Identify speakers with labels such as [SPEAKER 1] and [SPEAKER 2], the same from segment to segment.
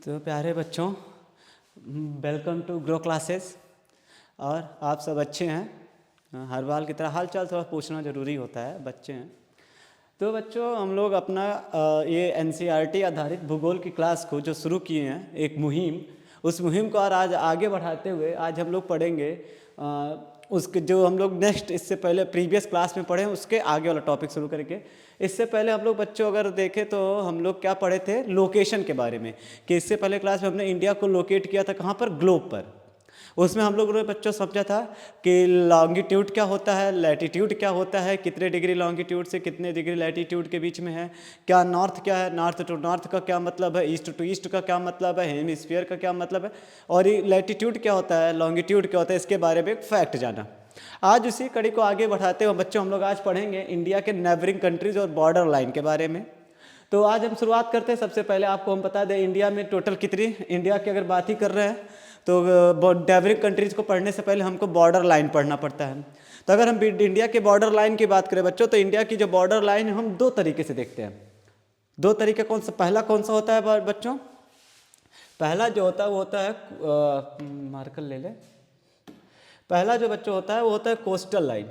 [SPEAKER 1] तो प्यारे बच्चों, वेलकम टू ग्रो क्लासेस। और आप सब अच्छे हैं? हर बार की तरह हाल चाल थोड़ा पूछना ज़रूरी होता है, बच्चे हैं। तो बच्चों, हम लोग अपना ये एनसीईआरटी आधारित भूगोल की क्लास को जो शुरू किए हैं, एक मुहिम, उस मुहिम को और आज आगे बढ़ाते हुए आज हम लोग पढ़ेंगे उसके जो हम लोग नेक्स्ट इससे पहले प्रीवियस क्लास में पढ़े उसके आगे वाला टॉपिक शुरू करके। इससे पहले हम लोग बच्चों अगर देखें तो हम लोग क्या पढ़े थे, लोकेशन के बारे में, कि इससे पहले क्लास में हमने इंडिया को लोकेट किया था कहाँ पर, ग्लोब पर। उसमें हम लोगों ने बच्चों समझा था कि लॉन्गिट्यूड क्या होता है, लैटिट्यूड क्या होता है, कितने डिग्री लॉन्गिट्यूड से कितने डिग्री लैटिट्यूड के बीच में है, क्या नॉर्थ क्या है, नॉर्थ टू नॉर्थ का क्या मतलब है, ईस्ट टू ईस्ट का क्या मतलब है, हेमिस्फीयर का क्या मतलब है, और ये लैटिट्यूड क्या होता है, लॉन्गिट्यूड क्या होता है, इसके बारे में एक फैक्ट जाना। आज उसी कड़ी को आगे बढ़ाते हुए बच्चों हम लोग आज पढ़ेंगे इंडिया के नेबरिंग कंट्रीज और बॉर्डर लाइन के बारे में। तो आज हम शुरुआत करते हैं। सबसे पहले आपको हम बता दें इंडिया में टोटल कितनी, इंडिया की अगर बात ही कर रहे हैं तो नेबरिंग कंट्रीज को पढ़ने से पहले हमको बॉर्डर लाइन पढ़ना पड़ता है। तो अगर हम इंडिया के बॉर्डर लाइन की बात करें बच्चों, तो इंडिया की जो बॉर्डर लाइन है हम दो तरीके से देखते हैं। दो तरीके कौन सा, पहला कौन सा होता है बच्चों? पहला जो होता है वो होता है, मार्कर ले ले। पहला जो बच्चों होता है वो होता है कोस्टल लाइन।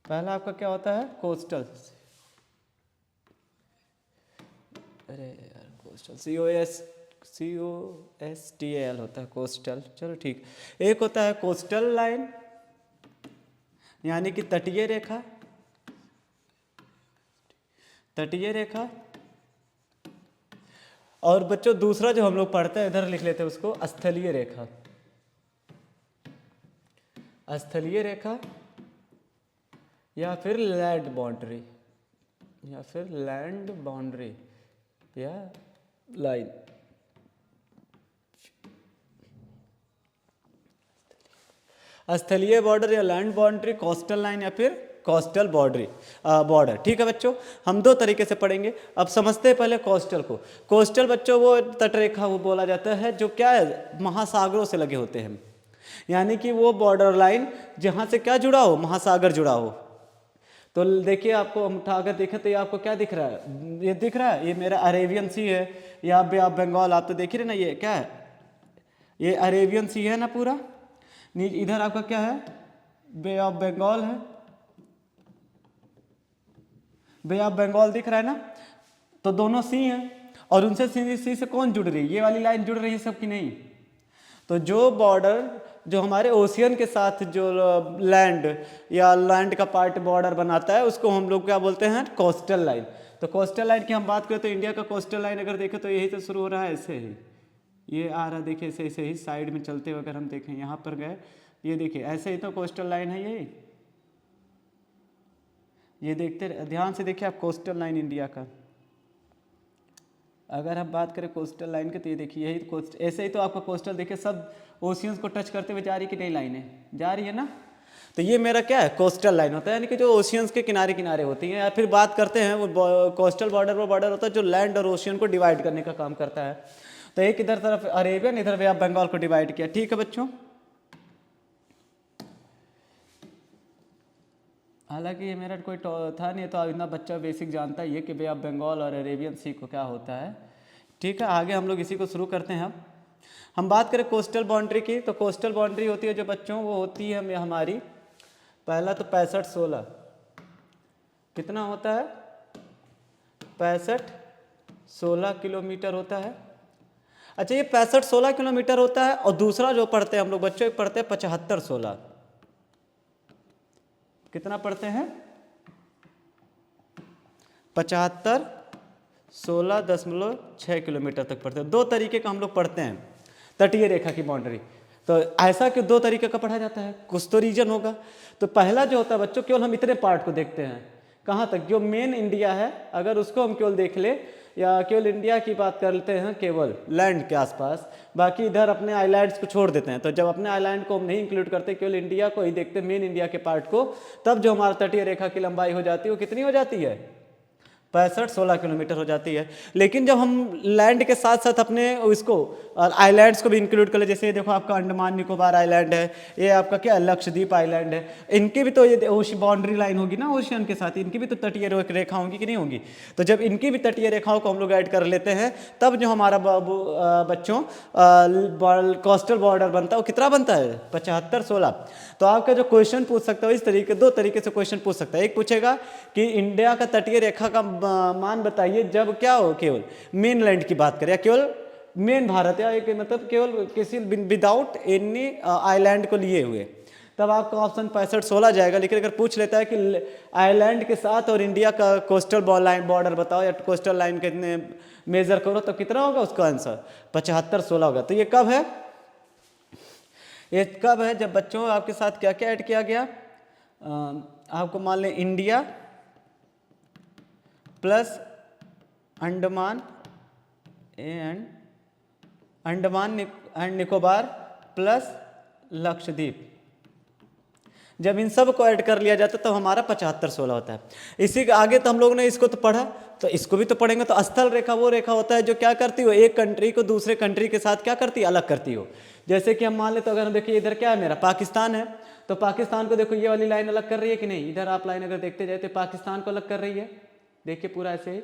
[SPEAKER 1] पहला आपका क्या होता है, कोस्टल। अरे यार, कोस्टल COSTAL होता है, कोस्टल। चलो ठीक। एक होता है कोस्टल लाइन, यानी कि तटीय रेखा, तटीय रेखा। और बच्चों दूसरा जो हम लोग पढ़ते हैं, इधर लिख लेते हैं उसको, स्थलीय रेखा। स्थलीय रेखा या फिर लैंड बाउंड्री, या फिर लैंड बाउंड्री या लाइन। स्थलीय बॉर्डर या लैंड बाउंड्री, कोस्टल लाइन या फिर कोस्टल बॉर्डर। ठीक है बच्चों, हम दो तरीके से पढ़ेंगे। अब समझते हैं पहले कोस्टल को। कोस्टल बच्चों वो तटरेखा वो बोला जाता है जो क्या है, महासागरों से लगे होते हैं, यानी कि वो बॉर्डर लाइन जहाँ से क्या जुड़ा हो, महासागर जुड़ा हो। तो देखिए, आपको हम उठाकर देखें तो ये आपको क्या दिख रहा है, ये दिख रहा है, ये मेरा अरेबियन सी है, या बे ऑफ बंगाल। आप तो देख रहे ना, ये क्या है, ये अरेबियन सी है ना पूरा। इधर आपका क्या है, बे ऑफ बंगाल है, बे ऑफ बंगाल दिख रहा है ना। तो दोनों सी हैं, और उनसे सी से कौन जुड़ रही है, ये वाली लाइन जुड़ रही है सबकी नहीं। तो जो बॉर्डर जो हमारे ओशियन के साथ जो लैंड या लैंड का पार्ट बॉर्डर बनाता है, उसको हम लोग क्या बोलते हैं, कोस्टल लाइन। तो कोस्टल लाइन की हम बात करें तो इंडिया का कोस्टल लाइन अगर देखें तो यही तो शुरू हो रहा है, ऐसे ही ये आ रहा है, देखिए ऐसे ऐसे ही साइड में चलते हुए अगर हम देखें, यहाँ पर गए, ये देखिए ऐसे ही तो कोस्टल लाइन है यही। ये देखते ध्यान से देखिए आप, कोस्टल लाइन इंडिया का अगर हम बात करें कोस्टल लाइन के, तो ये देखिए यही कोस्ट, ऐसे ही तो आपका कोस्टल देखिए सब ओशियंस को टच करते हुए जा रही कि नहीं, लाइनें जा रही है ना। तो ये मेरा क्या है, कोस्टल लाइन होता है, यानी कि जो ओशियंस के किनारे किनारे होती हैं। या फिर बात करते हैं वो कोस्टल बॉर्डर, वो बॉर्डर होता है जो लैंड और ओशियन को डिवाइड करने का काम करता है। तो एक इधर तरफ अरेबियन, इधर वे ऑफ बंगाल को डिवाइड किया। ठीक है बच्चों, हालांकि ये मेरा कोई था नहीं, तो इतना बच्चा बेसिक जानता ही है कि बे ऑफ बंगाल और अरेबियन सी को क्या होता है। ठीक है, आगे हम लोग इसी को शुरू करते हैं। अब हम बात करें कोस्टल बाउंड्री की, तो कोस्टल बाउंड्री होती है जो बच्चों वो होती है हमारी, पहला तो 65-16, कितना होता है, 65-16 किलोमीटर होता है। अच्छा, ये 65-16 किलोमीटर होता है। और दूसरा जो पढ़ते हैं हम लोग बच्चों, पढ़ते हैं 75-16, कितना पढ़ते हैं, 75-16.6 किलोमीटर तक पढ़ते हैं। दो तरीके का हम लोग पढ़ते हैं तटीय रेखा की बाउंड्री। तो ऐसा कि दो तरीके का पढ़ा जाता है, कुछ तो रीजन होगा। तो पहला जो होता है बच्चों, केवल हम इतने पार्ट को देखते हैं, कहाँ तक, जो मेन इंडिया है अगर उसको हम केवल देख ले, या केवल इंडिया की बात करते हैं केवल लैंड के आसपास, बाकी इधर अपने आइलैंड्स को छोड़ देते हैं। तो जब अपने आइलैंड को हम नहीं इंक्लूड करते, केवल इंडिया को ही देखते, मेन इंडिया के पार्ट को, तब जो हमारा तटीय रेखा की लंबाई हो जाती है वो कितनी हो जाती है, 65-16 किलोमीटर हो जाती है। लेकिन जब हम लैंड के साथ साथ अपने इसको आइलैंड्स को भी इंक्लूड कर ले, जैसे ये देखो आपका अंडमान निकोबार आइलैंड है, ये आपका क्या लक्षद्वीप आइलैंड है, इनकी भी तो ये बाउंड्री लाइन होगी ना ओशियन के साथ, इनकी भी तो तटीय रेखा होंगी कि नहीं होंगी। तो जब इनकी भी तटीय रेखाओं को हम लोग ऐड कर लेते हैं तब जो हमारा बच्चों कोस्टल बॉर्डर बनता है वो कितना बनता है 75-16। तो आपका जो क्वेश्चन पूछ सकता है इस तरीके, दो तरीके से क्वेश्चन पूछ सकता है। एक पूछेगा कि इंडिया का तटीय रेखा का मान बताइए जब क्या हो, केवल मेन लैंड की बात करें, केवल मेन भारत या एक मतलब केवल किसी विदाउट एनी आइलैंड को लिए हुए, तब आपका ऑप्शन 65-16 जाएगा। लेकिन अगर पूछ लेता है कि आइलैंड के साथ और इंडिया का कोस्टल बॉर्डर बताओ या कोस्टल लाइन कितने मेजर करो, तो कितना होगा उसका आंसर 75-16 होगा। तो ये कब है, ये कब है जब बच्चों आपके साथ क्या क्या ऐड किया गया, आपको मान लें India plus Andaman and Nicobar plus Lakshadweep, जब इन सब को ऐड कर लिया जाता है तो हमारा 75-16 होता है। इसी के आगे तो हम लोग ने इसको तो पढ़ा, तो इसको भी तो पढ़ेंगे। तो स्थल रेखा वो रेखा होता है जो क्या करती हो, एक कंट्री को दूसरे कंट्री के साथ क्या करती है, अलग करती हो। जैसे कि हम मान ले तो अगर हम देखिए इधर क्या है मेरा पाकिस्तान है, तो पाकिस्तान को देखो ये वाली लाइन अलग कर रही है कि नहीं, इधर आप लाइन अगर देखते जाए तो पाकिस्तान को अलग कर रही है, देखिए पूरा ऐसे ही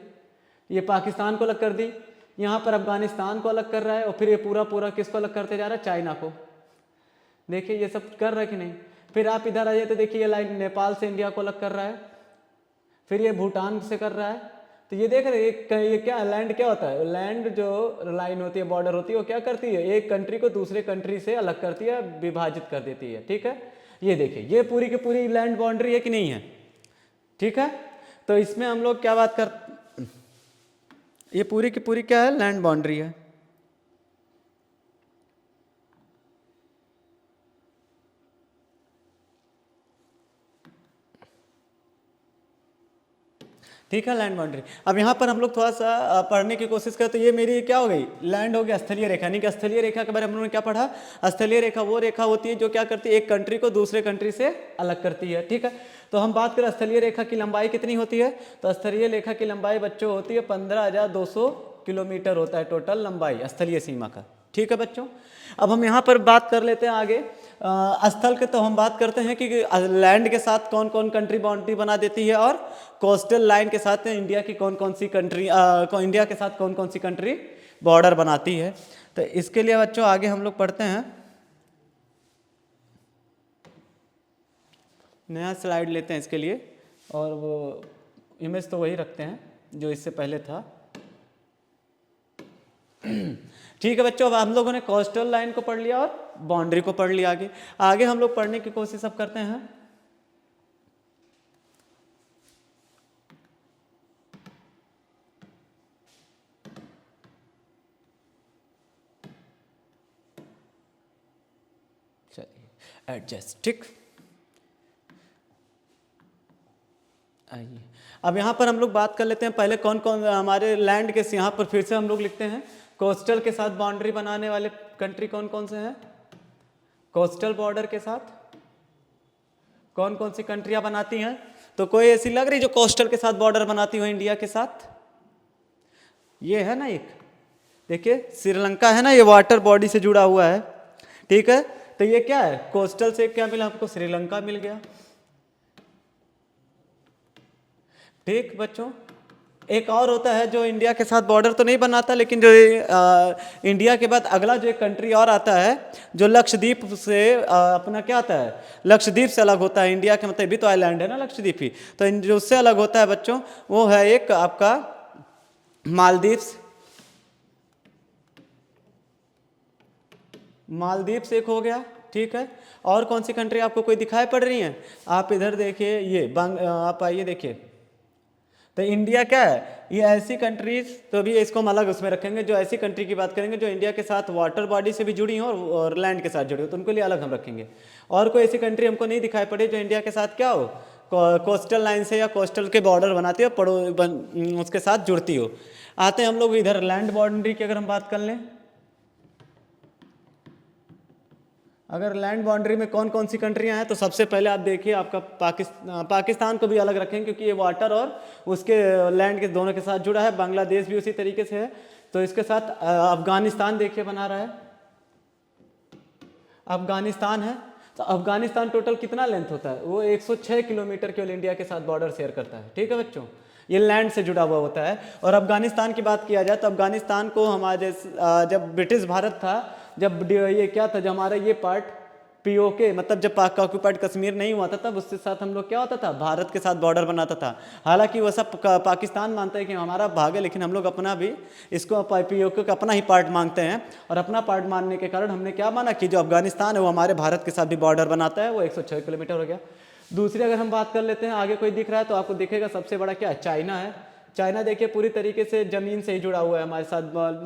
[SPEAKER 1] ये पाकिस्तान को अलग कर दी, यहाँ पर अफगानिस्तान को अलग कर रहा है, और फिर ये पूरा किसको अलग करते जा रहा है, चाइना को। देखिए ये सब कर रहा है कि नहीं। फिर आप इधर आ जाए तो देखिए ये लाइन नेपाल से इंडिया को अलग कर रहा है, फिर ये भूटान से कर रहा है। तो ये देख रहे हैं ये क्या लैंड क्या होता है, लैंड जो लाइन होती है बॉर्डर होती है वो क्या करती है, एक कंट्री को दूसरे कंट्री से अलग करती है, विभाजित कर देती है। ठीक है, ये देखिए ये पूरी की पूरी लैंड बाउंड्री है कि नहीं है। ठीक है, तो इसमें हम लोग क्या बात कर, ये पूरी की पूरी क्या है, लैंड बाउंड्री है। ठीक है, लैंड बाउंड्री। अब यहाँ पर हम लोग थोड़ा सा पढ़ने की कोशिश करें तो ये मेरी क्या हो गई, लैंड हो गया स्थलीय रेखा। नहीं कि स्थलीय रेखा के बारे में हम लोगों ने क्या पढ़ा, स्थलीय रेखा वो रेखा होती है जो क्या करती है, एक कंट्री को दूसरे कंट्री से अलग करती है। ठीक है, तो हम बात करें स्थलीय रेखा की लंबाई कितनी होती है, तो स्थलीय रेखा की लंबाई बच्चों होती है 15,200 किलोमीटर होता है टोटल लंबाई स्थलीय सीमा का। ठीक है बच्चों, अब हम यहाँ पर बात कर लेते हैं आगे स्थल के। तो हम बात करते हैं कि लैंड के साथ कौन कौन कंट्री बाउंड्री बना देती है, और कोस्टल लाइन के साथ इंडिया की कौन कौन सी कंट्री इंडिया के साथ कौन कौन सी कंट्री बॉर्डर बनाती है। तो इसके लिए बच्चों आगे हम लोग पढ़ते हैं, नया स्लाइड लेते हैं इसके लिए, और वो इमेज तो वही रखते हैं जो इससे पहले था। ठीक है बच्चों, अब हम लोगों ने कोस्टल लाइन को पढ़ लिया और बाउंड्री को पढ़ लिया। आगे आगे हम लोग पढ़ने की कोशिश अब करते हैं। चलिए एडजस्ट, ठीक। आइए अब यहाँ पर हम लोग बात कर लेते हैं पहले कौन कौन हमारे लैंड के, यहाँ पर फिर से हम लोग लिखते हैं कोस्टल के साथ बाउंड्री बनाने वाले कंट्री कौन कौन से हैं, कोस्टल बॉर्डर के साथ कौन कौन सी कंट्रियां बनाती हैं। तो कोई ऐसी लग रही जो कोस्टल के साथ बॉर्डर बनाती हो इंडिया के साथ, ये है ना, एक देखिए श्रीलंका है ना, ये वाटर बॉडी से जुड़ा हुआ है। ठीक है, तो ये क्या है, कोस्टल से क्या मिला हमको, श्रीलंका मिल गया। ठीक बच्चों, एक और होता है जो इंडिया के साथ बॉर्डर तो नहीं बनाता, लेकिन जो इंडिया के बाद अगला जो एक कंट्री और आता है जो लक्षद्वीप से अपना क्या आता है, लक्षद्वीप से अलग होता है। इंडिया के मतलब भी तो आइलैंड है ना लक्षद्वीप ही, तो जो उससे अलग होता है बच्चों वो है एक आपका मालदीव्स। मालदीव्स एक हो गया। ठीक है, और कौन सी कंट्री आपको कोई दिखाई पड़ रही है, आप इधर देखिए, ये आप आइए देखिए, तो इंडिया क्या है, ये ऐसी कंट्रीज, तो भी इसको हम अलग उसमें रखेंगे, जो ऐसी कंट्री की बात करेंगे जो इंडिया के साथ वाटर बॉडी से भी जुड़ी हो और लैंड के साथ जुड़ी हो, तो उनको लिए अलग हम रखेंगे। और कोई ऐसी कंट्री हमको नहीं दिखाई पड़ी जो इंडिया के साथ क्या हो, कोस्टल लाइन से या कोस्टल के बॉर्डर बनाती हो, उसके साथ जुड़ती हो। आते हैं हम लोग इधर लैंड बाउंड्री की अगर हम बात कर लें, अगर लैंड बाउंड्री में कौन कौन सी कंट्रियां हैं तो सबसे पहले आप देखिए आपका पाकिस्तान को भी अलग रखेंगे क्योंकि ये वाटर और उसके लैंड के दोनों के साथ जुड़ा है। बांग्लादेश भी उसी तरीके से है। तो इसके साथ अफगानिस्तान देखिए बना रहा है, अफगानिस्तान है। तो अफगानिस्तान टोटल कितना लेंथ होता है, वो 106 किलोमीटर केवल इंडिया के साथ बॉर्डर शेयर करता है। ठीक है बच्चों, ये लैंड से जुड़ा हुआ होता है। और अफगानिस्तान की बात किया जाए तो अफगानिस्तान को हमारे जब ब्रिटिश भारत था, जब ये क्या था, जब हमारा ये पार्ट पीओके मतलब जब पाक ऑक्यूपाइड कश्मीर नहीं हुआ था तब उसके साथ हम लोग क्या होता था, भारत के साथ बॉर्डर बनाता था। हालांकि वो सब पाकिस्तान मानता है कि हमारा भाग है, लेकिन हम लोग अपना भी इसको पीओके का अपना ही पार्ट मानते हैं। और अपना पार्ट मानने के कारण हमने क्या माना कि जो अफगानिस्तान है वो हमारे भारत के साथ भी बॉर्डर बनाता है। वो 106 किलोमीटर हो गया। दूसरी अगर हम बात कर लेते हैं, आगे कोई दिख रहा है तो आपको दिखेगा सबसे बड़ा क्या है, चाइना है। चाइना देखिए पूरी तरीके से ज़मीन से ही जुड़ा हुआ है, हमारे साथ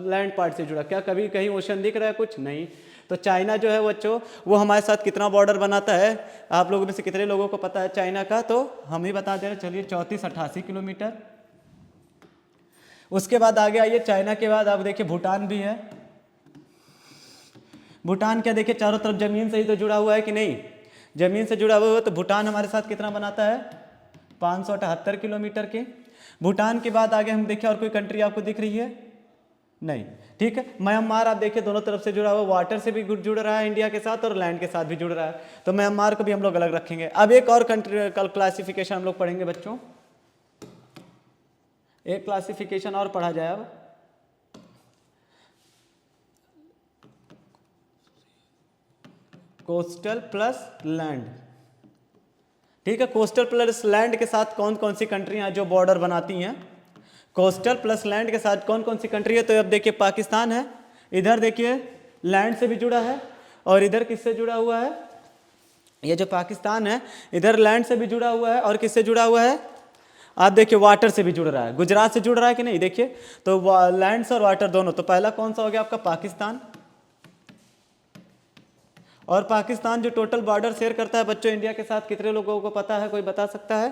[SPEAKER 1] लैंड पार्ट से जुड़ा। क्या कभी कहीं ओशन दिख रहा है, कुछ नहीं। तो चाइना जो है बच्चों वो हमारे साथ कितना बॉर्डर बनाता है, आप लोगों में से कितने लोगों को पता है चाइना का, तो हम ही बता दे रहे। चलिए 34-88 किलोमीटर। उसके बाद आगे आइए, चाइना के बाद आप देखिए भूटान भी है। भूटान क्या देखिए चारों तरफ जमीन से ही तो जुड़ा हुआ है कि नहीं, जमीन से जुड़ा हुआ है। तो भूटान हमारे साथ कितना बनाता है, 578 किलोमीटर के। भूटान के बाद आगे हम देखिए और कोई कंट्री आपको दिख रही है, नहीं। ठीक है, म्यांमार आप देखिए दोनों तरफ से जुड़ा हुआ, वाटर से भी जुड़ रहा है इंडिया के साथ और लैंड के साथ भी जुड़ रहा है। तो म्यांमार को भी हम लोग अलग रखेंगे। अब एक और कंट्री कल क्लासिफिकेशन हम लोग पढ़ेंगे बच्चों, एक क्लासिफिकेशन और पढ़ा जाए अब। Coastal plus land. ठीक है, कोस्टल प्लस लैंड के साथ कौन कौन सी कंट्रियां जो बॉर्डर बनाती हैं, कोस्टल प्लस लैंड के साथ कौन कौन सी कंट्री है। तो अब देखिए पाकिस्तान है, इधर देखिए लैंड से भी जुड़ा है और इधर किससे जुड़ा हुआ है, ये जो पाकिस्तान है इधर लैंड से भी जुड़ा हुआ है और किससे जुड़ा हुआ है, आप देखिए वाटर से भी जुड़ रहा है। गुजरात से जुड़ रहा है कि नहीं, देखिए तो लैंड से और वाटर दोनों। तो पहला कौन सा हो गया आपका, पाकिस्तान। और पाकिस्तान जो टोटल बॉर्डर शेयर करता है बच्चों इंडिया के साथ, कितने लोगों को पता है, कोई बता सकता है।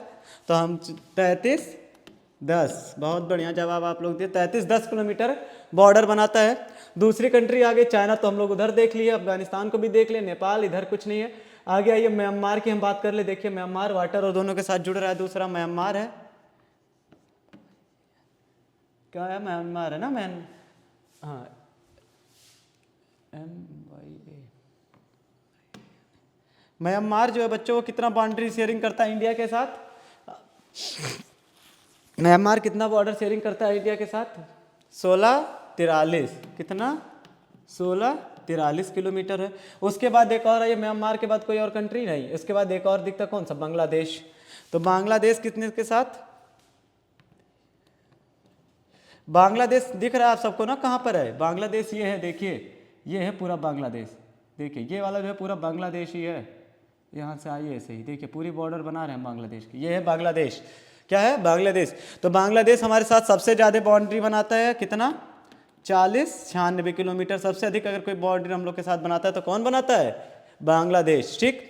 [SPEAKER 1] तो हम 33-10, बहुत बढ़िया जवाब आप लोग दिए। 33-10 किलोमीटर बॉर्डर बनाता है। दूसरी कंट्री आगे चाइना तो हम लोग उधर देख लिए, अफगानिस्तान को भी देख लिए, नेपाल इधर कुछ नहीं है। आगे आइए म्यांमार की हम बात कर ले। देखिए म्यांमार वाटर और दोनों के साथ जुड़ रहा है। दूसरा म्यांमार है, क्या है, म्यांमार है ना, हाँ MYA। म्यांमार जो है बच्चों वो कितना बाउंड्री शेयरिंग करता है इंडिया के साथ, म्यांमार कितना बॉर्डर शेयरिंग करता है इंडिया के साथ, 1643। कितना, 1643 किलोमीटर है। उसके बाद एक और है, म्यांमार के बाद कोई और कंट्री नहीं। इसके बाद एक और दिखता कौन सा, बांग्लादेश। तो बांग्लादेश कितने के साथ, बांग्लादेश दिख रहा है आप सबको ना, कहाँ पर है बांग्लादेश, ये है देखिए, ये है पूरा बांग्लादेश। देखिए ये वाला जो है पूरा बांग्लादेश ही है, यहाँ से आइए ऐसे ही देखिए पूरी बॉर्डर बना रहे हैं बांग्लादेश की। ये है बांग्लादेश, क्या है, बांग्लादेश। तो बांग्लादेश हमारे साथ सबसे ज़्यादा बाउंड्री बनाता है, कितना, 40-96 किलोमीटर। सबसे अधिक अगर कोई बाउंड्री हम लोग के साथ बनाता है तो कौन बनाता है, बांग्लादेश। ठीक,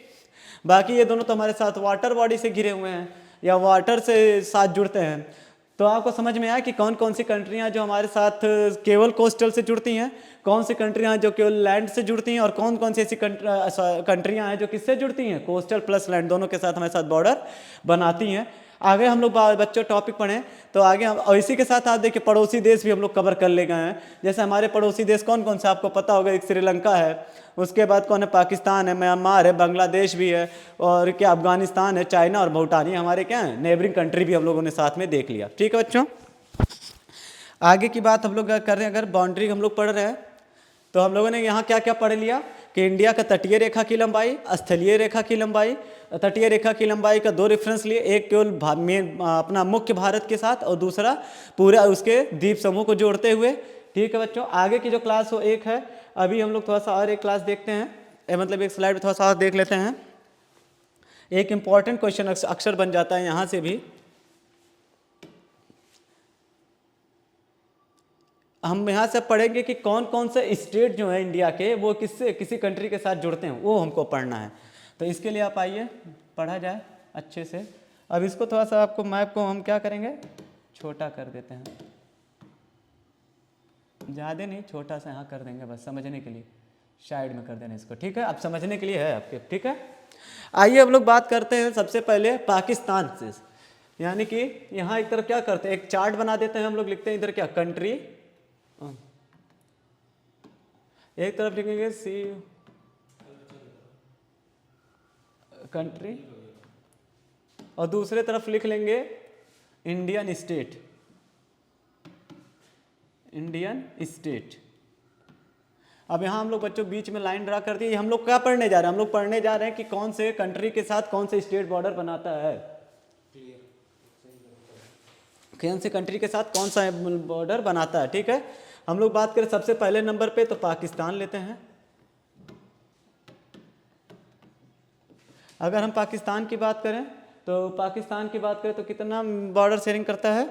[SPEAKER 1] बाकी ये दोनों तो हमारे साथ वाटर बॉडी से घिरे हुए हैं या वाटर से साथ जुड़ते हैं। तो आपको समझ में आया कि कौन कौन सी कंट्रियां जो हमारे साथ केवल कोस्टल से जुड़ती हैं, कौन सी कंट्रियां जो केवल लैंड से जुड़ती हैं, और कौन कौन सी ऐसी कंट्रियां हैं जो किससे जुड़ती हैं, कोस्टल प्लस लैंड दोनों के साथ हमारे साथ बॉर्डर बनाती हैं। आगे हम लोग बच्चों टॉपिक पढ़ें तो आगे हम, और इसी के साथ आप देखिए पड़ोसी देश भी हम लोग कवर कर ले गए हैं। जैसे हमारे पड़ोसी देश कौन कौन से आपको पता होगा, एक श्रीलंका है, उसके बाद कौन है, पाकिस्तान है, म्यांमार है, बांग्लादेश भी है, और क्या अफगानिस्तान है, चाइना और भूटान। ये हमारे क्या है, नेबरिंग कंट्री भी हम लोगों ने साथ में देख लिया। ठीक है बच्चों, आगे की बात हम लोग कर रहे हैं। अगर बाउंड्री हम लोग पढ़ रहे हैं तो हम लोगों ने यहाँ क्या क्या पढ़ लिया कि इंडिया का तटीय रेखा की लंबाई, स्थलीय रेखा की लंबाई। तटीय रेखा की लंबाई का 2 रेफरेंस लिए, एक केवल अपना मुख्य भारत के साथ और दूसरा पूरे उसके द्वीप समूह को जोड़ते हुए। ठीक है बच्चों, आगे की जो क्लास हो एक है, अभी हम लोग थोड़ा सा और एक क्लास देखते हैं, मतलब एक स्लाइड थोड़ा सा और देख लेते हैं। एक इम्पॉर्टेंट क्वेश्चन अक्सर बन जाता है यहाँ से भी। हम यहाँ से पढ़ेंगे कि कौन कौन से स्टेट जो है इंडिया के वो किससे किसी कंट्री के साथ जुड़ते हैं, वो हमको पढ़ना है। तो इसके लिए आप आइए पढ़ा जाए अच्छे से। अब इसको थोड़ा सा आपको मैप को हम क्या करेंगे, छोटा कर देते हैं, ज़्यादा नहीं, छोटा सा यहाँ कर देंगे बस समझने के लिए। साइड में कर देना इसको, ठीक है, अब समझने के लिए है आपके, ठीक है। आइए अब लोग बात करते हैं सबसे पहले पाकिस्तान से, यानी कि यहाँ एक तरफ क्या करते हैं, एक चार्ट बना देते हैं हम लोग, लिखते हैं इधर क्या, कंट्री, एक तरफ लिखेंगे सी कंट्री और दूसरे तरफ लिख लेंगे इंडियन स्टेट, इंडियन स्टेट। अब यहाँ हम लोग बच्चों बीच में लाइन ड्रा कर दी। हम लोग क्या पढ़ने जा रहे हैं, हम लोग पढ़ने जा रहे हैं कि कौन से कंट्री के साथ कौन से स्टेट बॉर्डर बनाता है, कौन से कंट्री के साथ कौन सा बॉर्डर बनाता है, ठीक है। हम लोग बात करें सबसे पहले नंबर पे तो पाकिस्तान लेते हैं। अगर हम पाकिस्तान की बात करें तो पाकिस्तान की बात करें तो कितना बॉर्डर शेयरिंग करता है,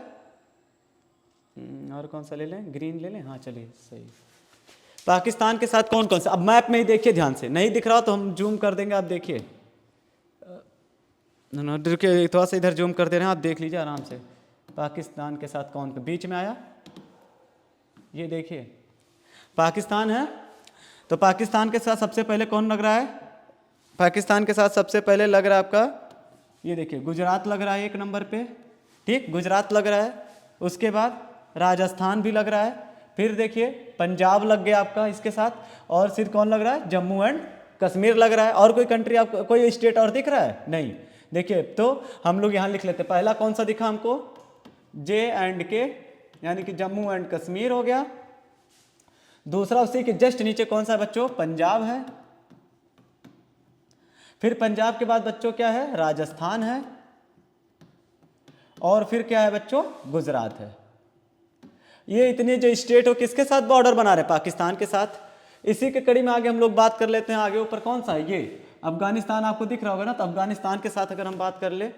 [SPEAKER 1] और कौन सा ले लें, ग्रीन ले लें, हाँ चलिए सही। पाकिस्तान के साथ कौन कौन सा, अब मैप में ही देखिए ध्यान से, नहीं दिख रहा तो हम जूम कर देंगे, आप देखिए, थोड़ा सा इधर जूम कर दे रहे हैं, आप देख लीजिए आराम से। पाकिस्तान के साथ कौन, बीच में आया, ये देखिए पाकिस्तान है। तो पाकिस्तान के साथ सबसे पहले कौन लग रहा है, पाकिस्तान के साथ सबसे पहले लग रहा है आपका, ये देखिए गुजरात लग रहा है 1 नंबर पे, ठीक, गुजरात लग रहा है। उसके बाद राजस्थान भी लग रहा है, फिर देखिए पंजाब लग गया आपका इसके साथ, और फिर कौन लग रहा है, जम्मू एंड कश्मीर लग रहा है। और कोई कंट्री आपको, कोई स्टेट और दिख रहा है, नहीं। देखिए तो हम लोग यहाँ लिख लेते हैं, पहला कौन सा दिखा हमको, जे एंड के, यानी कि जम्मू एंड कश्मीर हो गया। दूसरा उसी के जस्ट नीचे कौन सा बच्चों, पंजाब है। फिर पंजाब के बाद बच्चों क्या है, राजस्थान है, और फिर क्या है बच्चों, गुजरात है। ये इतने जो स्टेट हो किसके साथ बॉर्डर बना रहे हैं, पाकिस्तान के साथ। इसी के कड़ी में आगे हम लोग बात कर लेते हैं, आगे ऊपर कौन सा है, ये अफगानिस्तान आपको दिख रहा होगा ना, तो अफगानिस्तान के साथ अगर हम बात कर ले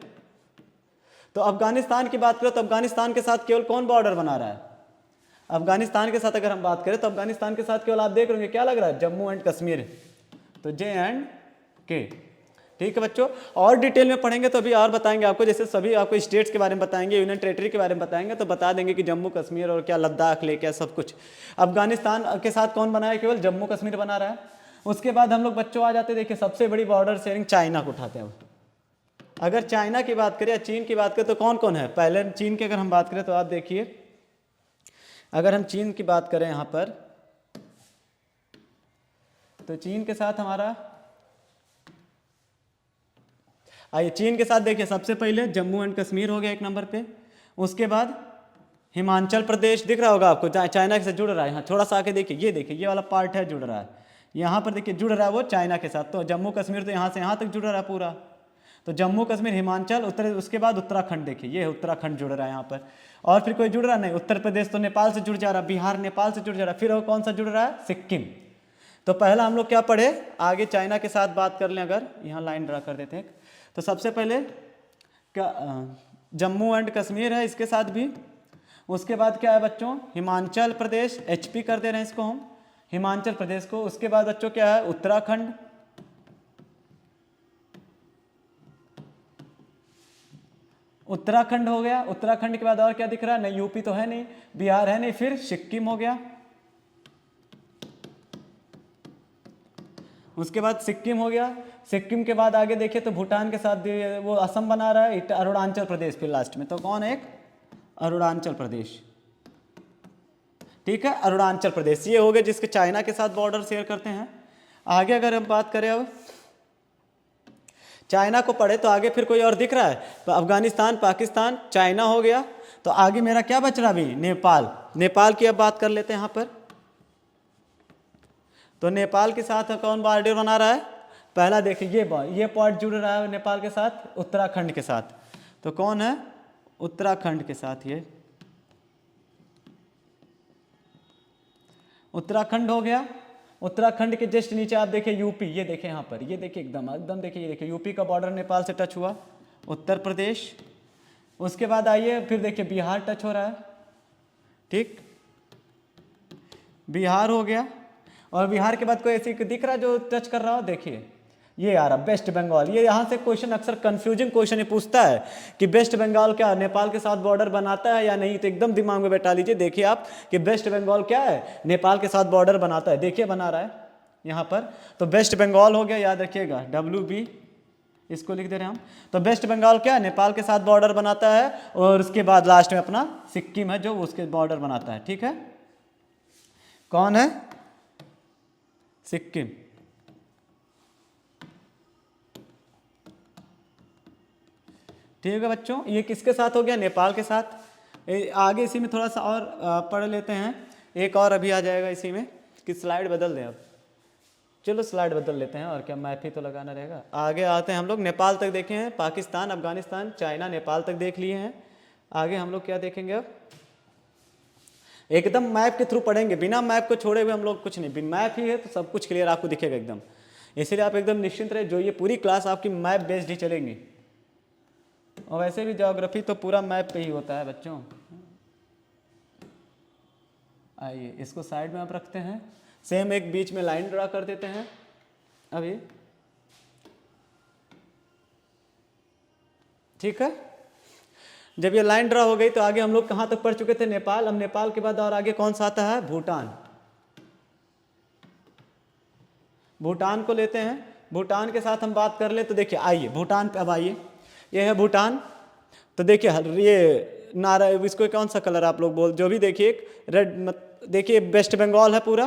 [SPEAKER 1] तो अफगानिस्तान की बात करें तो अफगानिस्तान के साथ केवल कौन बॉर्डर बना रहा है, अफगानिस्तान के साथ अगर हम बात करें तो अफगानिस्तान के साथ केवल आप देख रहे हैं क्या लग रहा है, जम्मू एंड कश्मीर, तो जे एंड के, ठीक है बच्चों। और डिटेल में पढ़ेंगे तो अभी और बताएंगे आपको, जैसे सभी आपको स्टेट्स के बारे में बताएंगे, यूनियन टेरिटरी के बारे में बताएंगे, तो बता देंगे कि जम्मू कश्मीर और क्या लद्दाख ले क्या सब कुछ। अफगानिस्तान के साथ कौन बना है, केवल जम्मू कश्मीर बना रहा है। उसके बाद हम लोग बच्चों आ जाते हैं, देखिए सबसे बड़ी बॉर्डर शेयरिंग चाइना को उठाते हैं। अगर चाइना की बात करें या चीन की बात करें तो कौन कौन है, पहले चीन की अगर हम बात करें तो आप देखिए, अगर हम चीन की बात करें यहाँ पर तो चीन के साथ हमारा, आइए चीन के साथ देखिए सबसे पहले जम्मू एंड कश्मीर हो गया 1 नंबर पे। उसके बाद हिमाचल प्रदेश दिख रहा होगा आपको, चाइना से जुड़ रहा है। यहाँ थोड़ा सा आके देखिए, ये देखिए ये वाला पार्ट है जुड़ रहा है, यहाँ पर देखिए जुड़ रहा है वो चाइना के साथ। तो जम्मू कश्मीर तो यहाँ से यहाँ तक जुड़ रहा है पूरा, तो जम्मू कश्मीर हिमाचल उत्तर, उसके बाद उत्तराखंड देखिए ये उत्तराखंड जुड़ रहा है यहाँ पर। और फिर कोई जुड़ रहा नहीं, उत्तर प्रदेश तो नेपाल से जुड़ जा रहा है, बिहार नेपाल से जुड़ जा रहा है, फिर और कौन सा जुड़ रहा है, सिक्किम। तो पहला हम लोग क्या पढ़े, आगे चाइना के साथ बात कर लें, अगर यहाँ लाइन ड्रा कर देते हैं तो सबसे पहले क्या जम्मू एंड कश्मीर है इसके साथ भी। उसके बाद क्या है बच्चों, हिमाचल प्रदेश, HP कर दे रहे हैं इसको हम, हिमाचल प्रदेश को। उसके बाद बच्चों क्या है, उत्तराखंड, उत्तराखंड हो गया। उत्तराखंड के बाद और क्या दिख रहा है, नहीं यूपी तो है नहीं, बिहार है नहीं, फिर सिक्किम हो गया। उसके बाद सिक्किम हो गया। सिक्किम के बाद आगे देखिए तो भूटान के साथ वो असम बना रहा है, अरुणाचल प्रदेश फिर लास्ट में, तो कौन है, एक अरुणाचल प्रदेश, ठीक है, अरुणाचल प्रदेश। ये हो गए जिसके चाइना के साथ बॉर्डर शेयर करते हैं। आगे अगर हम बात करें, अब चाइना को पढ़े तो आगे फिर कोई और दिख रहा है, तो अफगानिस्तान, पाकिस्तान, चाइना हो गया। तो आगे मेरा क्या बच रहा अभी, नेपाल। नेपाल की अब बात कर लेते हैं यहाँ पर। तो नेपाल के साथ कौन बॉर्डर बना रहा है, पहला देखिए ये पॉइंट जुड़ रहा है नेपाल के साथ, उत्तराखंड के साथ। तो कौन है, उत्तराखंड के साथ, ये उत्तराखंड हो गया। उत्तराखंड के जस्ट नीचे आप देखिए यूपी, ये देखिए यहाँ पर, ये देखिए एकदम एकदम देखिए, ये देखिए यूपी का बॉर्डर नेपाल से टच हुआ, उत्तर प्रदेश। उसके बाद आइए फिर देखिए बिहार टच हो रहा है, ठीक, बिहार हो गया। और बिहार के बाद कोई ऐसी दिख रहा है जो टच कर रहा हो, देखिए ये आ रहा वेस्ट बंगाल। ये यहाँ से क्वेश्चन अक्सर कंफ्यूजिंग क्वेश्चन ये पूछता है कि वेस्ट बंगाल क्या नेपाल के साथ बॉर्डर बनाता है या नहीं, तो एकदम दिमाग में बैठा लीजिए। देखिए आप कि वेस्ट बंगाल क्या है, नेपाल के साथ बॉर्डर बनाता है, देखिए बना रहा है। यहाँ पर। तो वेस्ट बंगाल हो गया, याद रखिएगा WB, इसको लिख दे रहे हैं हम। तो वेस्ट बंगाल क्या है, नेपाल के साथ बॉर्डर बनाता है, और उसके बाद लास्ट में अपना सिक्किम है जो उसके बॉर्डर बनाता है। ठीक है, कौन है, सिक्किम। ठीक है बच्चों, ये किसके साथ हो गया, नेपाल के साथ। आगे इसी में थोड़ा सा और पढ़ लेते हैं, एक और अभी आ जाएगा इसी में, कि स्लाइड बदल दें अब। चलो स्लाइड बदल लेते हैं, और क्या मैप ही तो लगाना रहेगा। आगे आते हैं हम लोग, नेपाल तक देखे हैं, पाकिस्तान, अफगानिस्तान, चाइना, नेपाल तक देख लिए हैं। आगे हम लोग क्या देखेंगे अब, एकदम मैप के थ्रू पढ़ेंगे, बिना मैप को छोड़े हुए हम लोग कुछ नहीं। बिना मैप ही है तो सब कुछ क्लियर आपको दिखेगा एकदम, इसीलिए आप एकदम निश्चिंत रहे, जो ये पूरी क्लास आपकी मैप बेस्ड ही चलेंगी। और वैसे भी ज्योग्राफी तो पूरा मैप पे ही होता है बच्चों। आइए इसको साइड में आप रखते हैं, सेम एक बीच में लाइन ड्रा कर देते हैं अभी। ठीक है, जब ये लाइन ड्रा हो गई तो आगे हम लोग कहाँ तक पढ़ चुके थे, नेपाल। अब नेपाल के बाद और आगे कौन सा आता है, भूटान। भूटान को लेते हैं, भूटान के साथ हम बात कर ले तो देखिए, आइए भूटान पे अब आइए, ये है भूटान। तो देखिए ये नारा, इसको कौन सा कलर आप लोग बोल, जो भी देखिए, रेड, देखिए वेस्ट बंगाल है पूरा,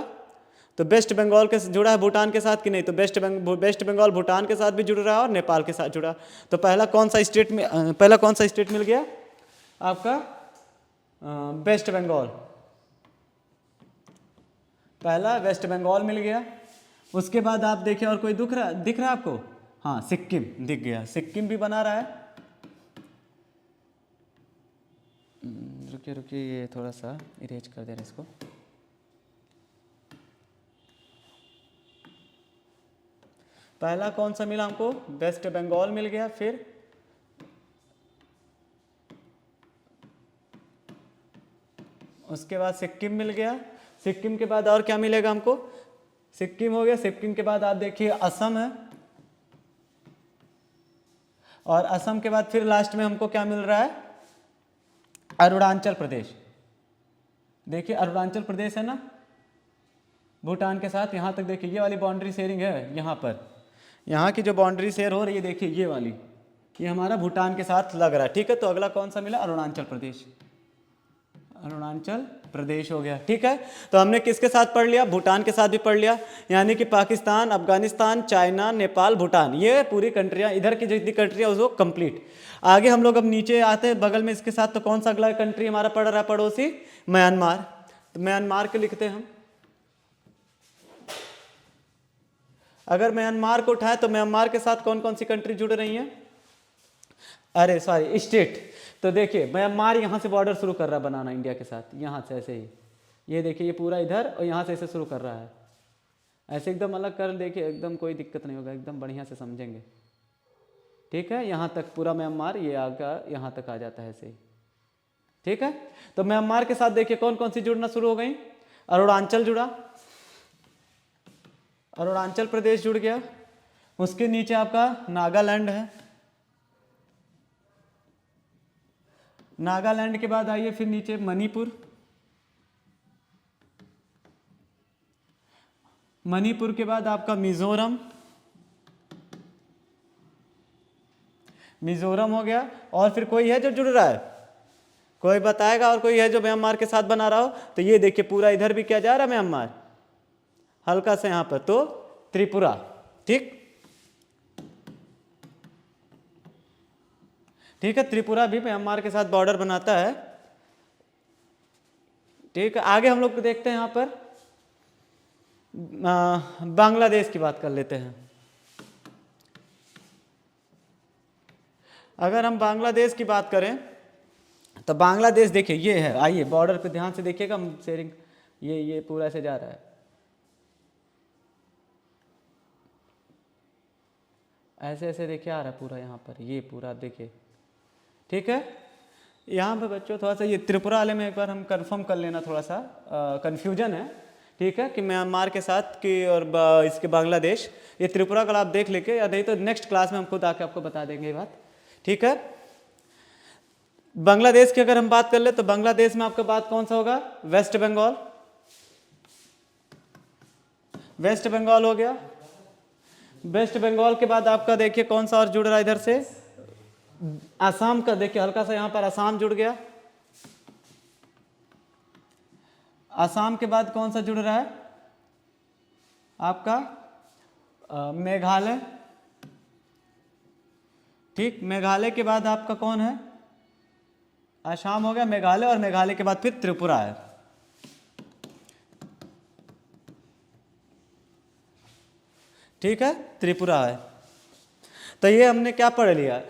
[SPEAKER 1] तो वेस्ट बंगाल के जुड़ा है भूटान के साथ कि नहीं, तो वेस्ट बंगाल भूटान के साथ भी जुड़ रहा है और नेपाल के साथ जुड़ा। तो पहला कौन सा स्टेट में, पहला कौन सा स्टेट मिल गया आपका, वेस्ट बंगाल, पहला वेस्ट बंगाल मिल गया। उसके बाद आप देखिए और कोई दिख रहा है आपको, हाँ सिक्किम दिख गया, सिक्किम भी बना रहा है। रुकिए रुकिए, ये थोड़ा सा इरेज कर दे रहे इसको। पहला कौन सा मिला हमको, वेस्ट बंगाल मिल गया, फिर उसके बाद सिक्किम मिल गया। सिक्किम के बाद और क्या मिलेगा हमको, सिक्किम हो गया। सिक्किम के बाद आप देखिए असम है, और असम के बाद फिर लास्ट में हमको क्या मिल रहा है, अरुणाचल प्रदेश। देखिए अरुणाचल प्रदेश है ना भूटान के साथ, यहाँ तक देखिए ये वाली बाउंड्री शेयरिंग है, यहाँ पर, यहाँ की जो बाउंड्री शेयर हो रही है देखिए ये वाली, ये हमारा भूटान के साथ लग रहा है। ठीक है, तो अगला कौन सा मिला, अरुणाचल प्रदेश, अरुणाचल प्रदेश हो गया। ठीक है, तो हमने किसके साथ पढ़ लिया, भूटान के साथ भी पढ़ लिया, यानी कि पाकिस्तान, अफगानिस्तान, चाइना, नेपाल, भूटान, ये पूरी कंट्रियां, इधर की जितनी कंट्रियां उसको कंप्लीट। आगे हम लोग अब नीचे आते हैं बगल में इसके साथ, तो कौन सा अगला कंट्री हमारा पड़ रहा है, पड़ोसी म्यांमार। तो म्यांमार के लिखते हैं हम। अगर म्यांमार को उठाए तो म्यांमार के साथ कौन कौन सी कंट्री जुड़ रही हैं, अरे सॉरी स्टेट। तो देखिए म्यांमार यहाँ से बॉर्डर शुरू कर रहा है बनाना इंडिया के साथ, यहाँ से ऐसे ही, ये देखिए ये पूरा इधर, और यहाँ से ऐसे शुरू कर रहा है, ऐसे एकदम अलग कर, देखिए एकदम कोई दिक्कत नहीं होगा, एकदम बढ़िया से समझेंगे। ठीक है, यहाँ तक पूरा म्यांमार, ये आगे यहाँ तक आ जाता है ऐसे ही। ठीक है, तो म्यांमार के साथ देखिए कौन कौन सी जुड़ना शुरू हो गई, अरुणाचल जुड़ा, अरुणाचल प्रदेश जुड़ गया। उसके नीचे आपका नागालैंड है, नागालैंड के बाद आइए फिर नीचे मणिपुर, मणिपुर के बाद आपका मिजोरम, मिजोरम हो गया। और फिर कोई है जो जुड़ रहा है, कोई बताएगा, और कोई है जो म्यांमार के साथ बना रहा हो, तो ये देखिए पूरा इधर भी क्या जा रहा है म्यांमार, हल्का से यहाँ पर, तो त्रिपुरा। ठीक, ठीक है, त्रिपुरा भी म्यांमार के साथ बॉर्डर बनाता है। ठीक है, आगे हम लोग देखते हैं यहाँ पर बांग्लादेश की बात कर लेते हैं। अगर हम बांग्लादेश की बात करें तो बांग्लादेश देखिए ये है, आइए बॉर्डर पे ध्यान से देखिएगा, शेयरिंग ये पूरा ऐसे जा रहा है, ऐसे ऐसे देखिए आ रहा है पूरा यहाँ पर, ये पूरा देखिए। ठीक है, यहाँ पे बच्चों थोड़ा सा ये त्रिपुरा वाले में एक बार हम कंफर्म कर लेना, थोड़ा सा कन्फ्यूजन है। ठीक है, कि म्यांमार के साथ कि और इसके बांग्लादेश, ये त्रिपुरा का आप देख लेके, या नहीं तो नेक्स्ट क्लास में हम खुद आके आपको बता देंगे ये बात। ठीक है, बांग्लादेश की अगर हम बात कर ले तो बांग्लादेश में आपका बात कौन सा होगा, वेस्ट बंगाल, वेस्ट बंगाल हो गया। वेस्ट बंगाल के बाद आपका देखिए कौन सा और जुड़ रहा है इधर से, आसाम का देखिए हल्का सा यहाँ पर आसाम जुड़ गया। आसाम के बाद कौन सा जुड़ रहा है आपका मेघालय। ठीक, मेघालय के बाद आपका कौन है, आसाम हो गया, मेघालय, और मेघालय के बाद फिर त्रिपुरा है। ठीक है, त्रिपुरा है। तो ये हमने क्या पढ़ लिया,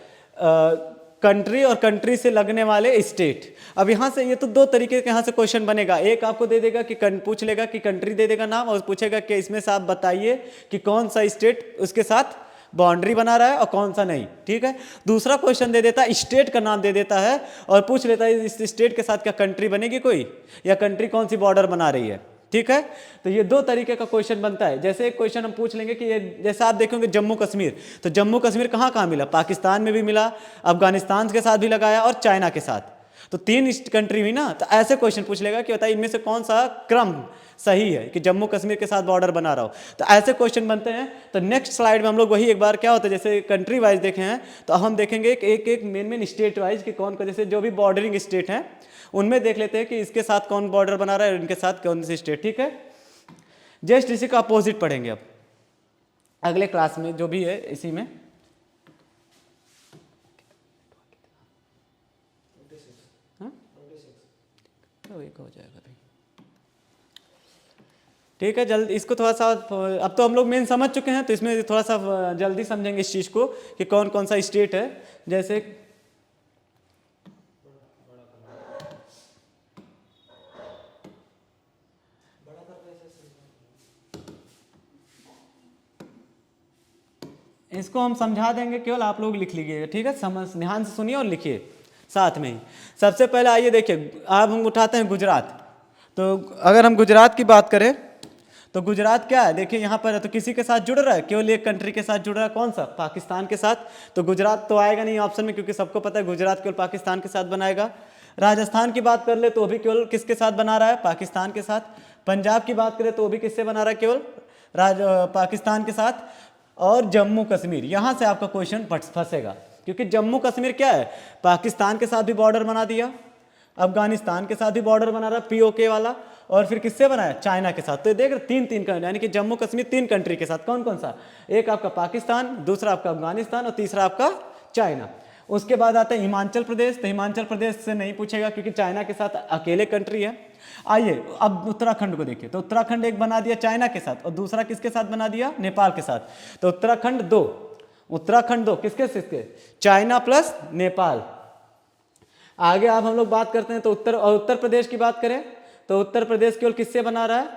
[SPEAKER 1] कंट्री और कंट्री से लगने वाले स्टेट। अब यहाँ से ये तो दो तरीके के यहाँ से क्वेश्चन बनेगा, एक आपको दे देगा कि पूछ लेगा कि कंट्री दे देगा नाम, और पूछेगा कि इसमें से आप बताइए कि कौन सा स्टेट उसके साथ बाउंड्री बना रहा है और कौन सा नहीं। ठीक है, दूसरा क्वेश्चन दे देता है, स्टेट का नाम दे देता है और पूछ लेता है इस स्टेट के साथ क्या कंट्री बनेगी कोई, या कंट्री कौन सी बॉर्डर बना रही है। ठीक है, तो ये दो तरीके का क्वेश्चन बनता है। जैसे एक क्वेश्चन हम पूछ लेंगे कि ये जैसे आप देखोगे जम्मू कश्मीर, तो जम्मू कश्मीर कहाँ कहाँ मिला, पाकिस्तान में भी मिला, अफगानिस्तान के साथ भी लगाया और चाइना के साथ, तो तीन कंट्री हुई ना। तो ऐसे क्वेश्चन पूछ लेगा कि बताइए इनमें से कौन सा क्रम सही है कि जम्मू कश्मीर के साथ बॉर्डर बना रहा हो। तो ऐसे क्वेश्चन बनते हैं। तो नेक्स्ट स्लाइड में हम लोग वही एक बार क्या होता है, जैसे कंट्री वाइज देखे हैं तो हम देखेंगे कि एक एक मेन स्टेट वाइज कि कौन, जैसे जो भी बॉर्डरिंग स्टेट हैं उनमें देख लेते हैं कि इसके साथ कौन बॉर्डर बना रहा है और इनके साथ कौन सी स्टेट। ठीक है, जस्ट इसी का अपोजिट पढ़ेंगे अब अगले क्लास में, जो भी है इसी में। तो एक हो जाएगा भाई। ठीक है, जल्द इसको थोड़ा सा, अब तो हम लोग मेन समझ चुके हैं, तो इसमें थोड़ा सा जल्दी समझेंगे इस चीज़ को कि कौन कौन सा स्टेट है। जैसे इसको हम समझा देंगे, केवल आप लोग लिख लीजिए। ठीक है, समझ ध्यान से सुनिए और लिखिए साथ में ही। सबसे पहले आइए देखिए, अब हम उठाते हैं गुजरात। तो अगर हम गुजरात की बात करें तो गुजरात क्या है, देखिए यहाँ पर है, तो किसी के साथ जुड़ रहा है, केवल एक कंट्री के साथ जुड़ रहा है, कौन सा, पाकिस्तान के साथ। तो गुजरात तो आएगा नहीं ऑप्शन में, क्योंकि सबको पता है गुजरात केवल पाकिस्तान के साथ बनाएगा। राजस्थान की बात कर ले तो भी केवल किसके साथ बना रहा है, पाकिस्तान के साथ। पंजाब की बात करें तो भी किससे बना रहा है, केवल पाकिस्तान के साथ। और जम्मू कश्मीर, यहाँ से आपका क्वेश्चन फंसेगा, क्योंकि जम्मू कश्मीर क्या है, पाकिस्तान के साथ भी बॉर्डर बना दिया, अफगानिस्तान के साथ भी बॉर्डर बना रहा पीओके वाला, और फिर किससे बनाया, चाइना के साथ। तो देख तीन कंट्री, यानी कि जम्मू कश्मीर तीन कंट्री के साथ। कौन कौन सा, एक आपका पाकिस्तान, दूसरा आपका अफगानिस्तान और तीसरा आपका चाइना। उसके बाद आता है हिमाचल प्रदेश। तो हिमाचल प्रदेश से नहीं पूछेगा क्योंकि चाइना के साथ अकेले कंट्री है। आइए अब उत्तराखंड को देखिए, तो उत्तराखंड एक बना दिया चाइना के साथ और दूसरा किसके साथ बना दिया, नेपाल के साथ। तो उत्तराखंड दो किसके, चाइना प्लस नेपाल। आगे आप हम लोग बात करते हैं तो उत्तर प्रदेश की बात करें तो उत्तर प्रदेश केवल किससे बना रहा है,